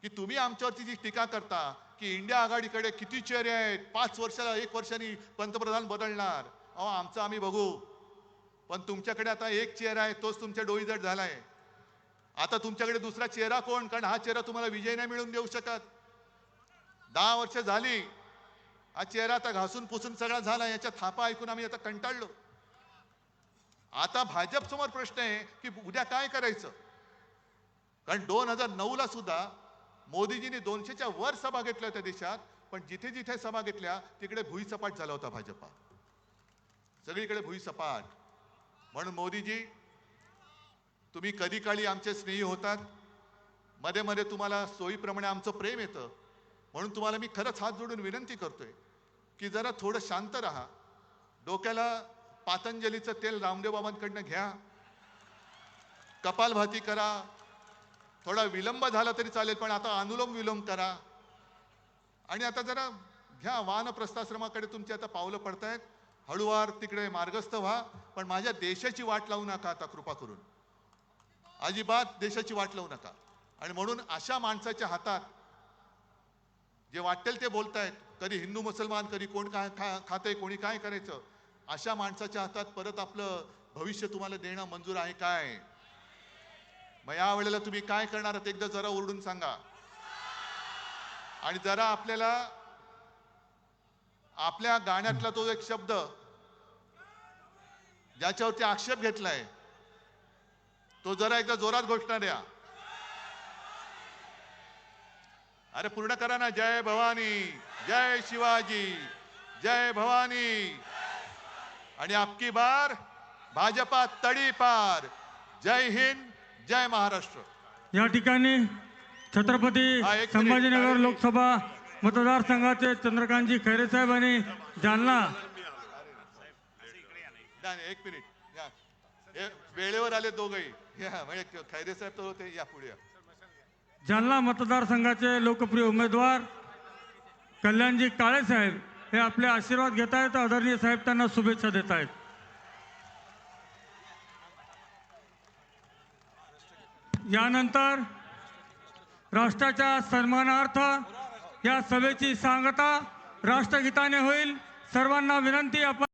की तुम्ही आमच्यावरती जी टीका करता की इंडिया आघाडीकडे किती चेहरे आहेत, 5 वर्षाला 1 वर्षांनी पंतप्रधान बदलणार. अहो, आमचं आम्ही बघू. पण तुमच्याकडे आता एक चेहरा आहे, तोच तुमच्या डोईजड झालाय. आता तुमच्याकडे दुसरा चेहरा कोण? कारण हा चेहरा तुम्हाला विजय नाही मिळवून देऊ शकत. 10 वर्ष झाली, हा चेहरा आता घासून पुसून सगळा झाला. याच्या थापा ऐकून आम्ही आता कंटाळलो. आता भाजप समोर प्रश्न आहे की उद्या काय करायचं. कारण 2009ला सुद्धा मोदीजींनी 200च्या वर सभा घेतल्या होत्या देशात, पण जिथे जिथे सभा घेतल्या तिकडे भुईसपाट झाला होता भाजपा. सगळीकडे भुईसपाट. म्हणून मोदीजी, तुम्ही कधी काळी आमचे स्नेही होतात, मध्ये मध्ये तुम्हाला सोयीप्रमाणे आमचं प्रेम येतं. म्हणून तुम्हाला मी खरंच हात जोडून विनंती करतोय की जरा थोडं शांत राहा. डोक्याला पातंजलीचं तेल रामदेव बाबांकडनं घ्या, कपालभाती करा. थोडा विलंब झाला तरी चालेल, पण आता अनुलोम विलोम करा. आणि आता जरा घ्या, वानप्रस्थाश्रमाकडे तुमची आता पावलं पडतायत. हळूवार तिकडे मार्गस्थ व्हा, पण माझ्या देशाची वाट लावू नका आता, कृपा करून. अजिबात देशाची वाट लावू नका. आणि म्हणून अशा माणसाच्या हातात जे वाटेल ते बोलतायत, कधी हिंदू मुसलमान, कधी कोण काय खाते, कोणी काय करायचं, अशा माणसाच्या हातात परत आपलं भविष्य तुम्हाला देणं मंजूर आहे काय? मग या वेळेला तुम्ही काय करणार आहात एकदा जरा ओरडून सांगा. आणि जरा आपल्याला आपल्या गाण्यातला तो एक शब्द ज्याच्यावरती आक्षेप घेतलाय तो जरा एकदा जोरात घोषणा द्या. अरे पूर्ण करा ना. जय भवानी, जय शिवाजी, जय भवानी. आणि अबकी बार भाजपा तडीपार. जय हिंद, जय महाराष्ट्र. या ठिकाणी छत्रपती संभाजीनगर लोकसभा मतदारसंघाचे चंद्रकांतजी खैरे साहेब आणि जालना. एक मिनिट या, वेळेवर आले दोघही. या म्हणजे खैरे साहेब तर होते, या पुढे या. जालना मतदारसंघाचे लोकप्रिय उमेदवार कल्याणजी काळे साहेब हे आपले आशीर्वाद घेत आहेत. आदरणीय साहेब त्यांना शुभेच्छा देत आहेत. यानंतर राष्ट्राच्या सन्मानार्थ या सभेची सांगता राष्ट्रगीताने होईल. सर्वांना विनंती, आपण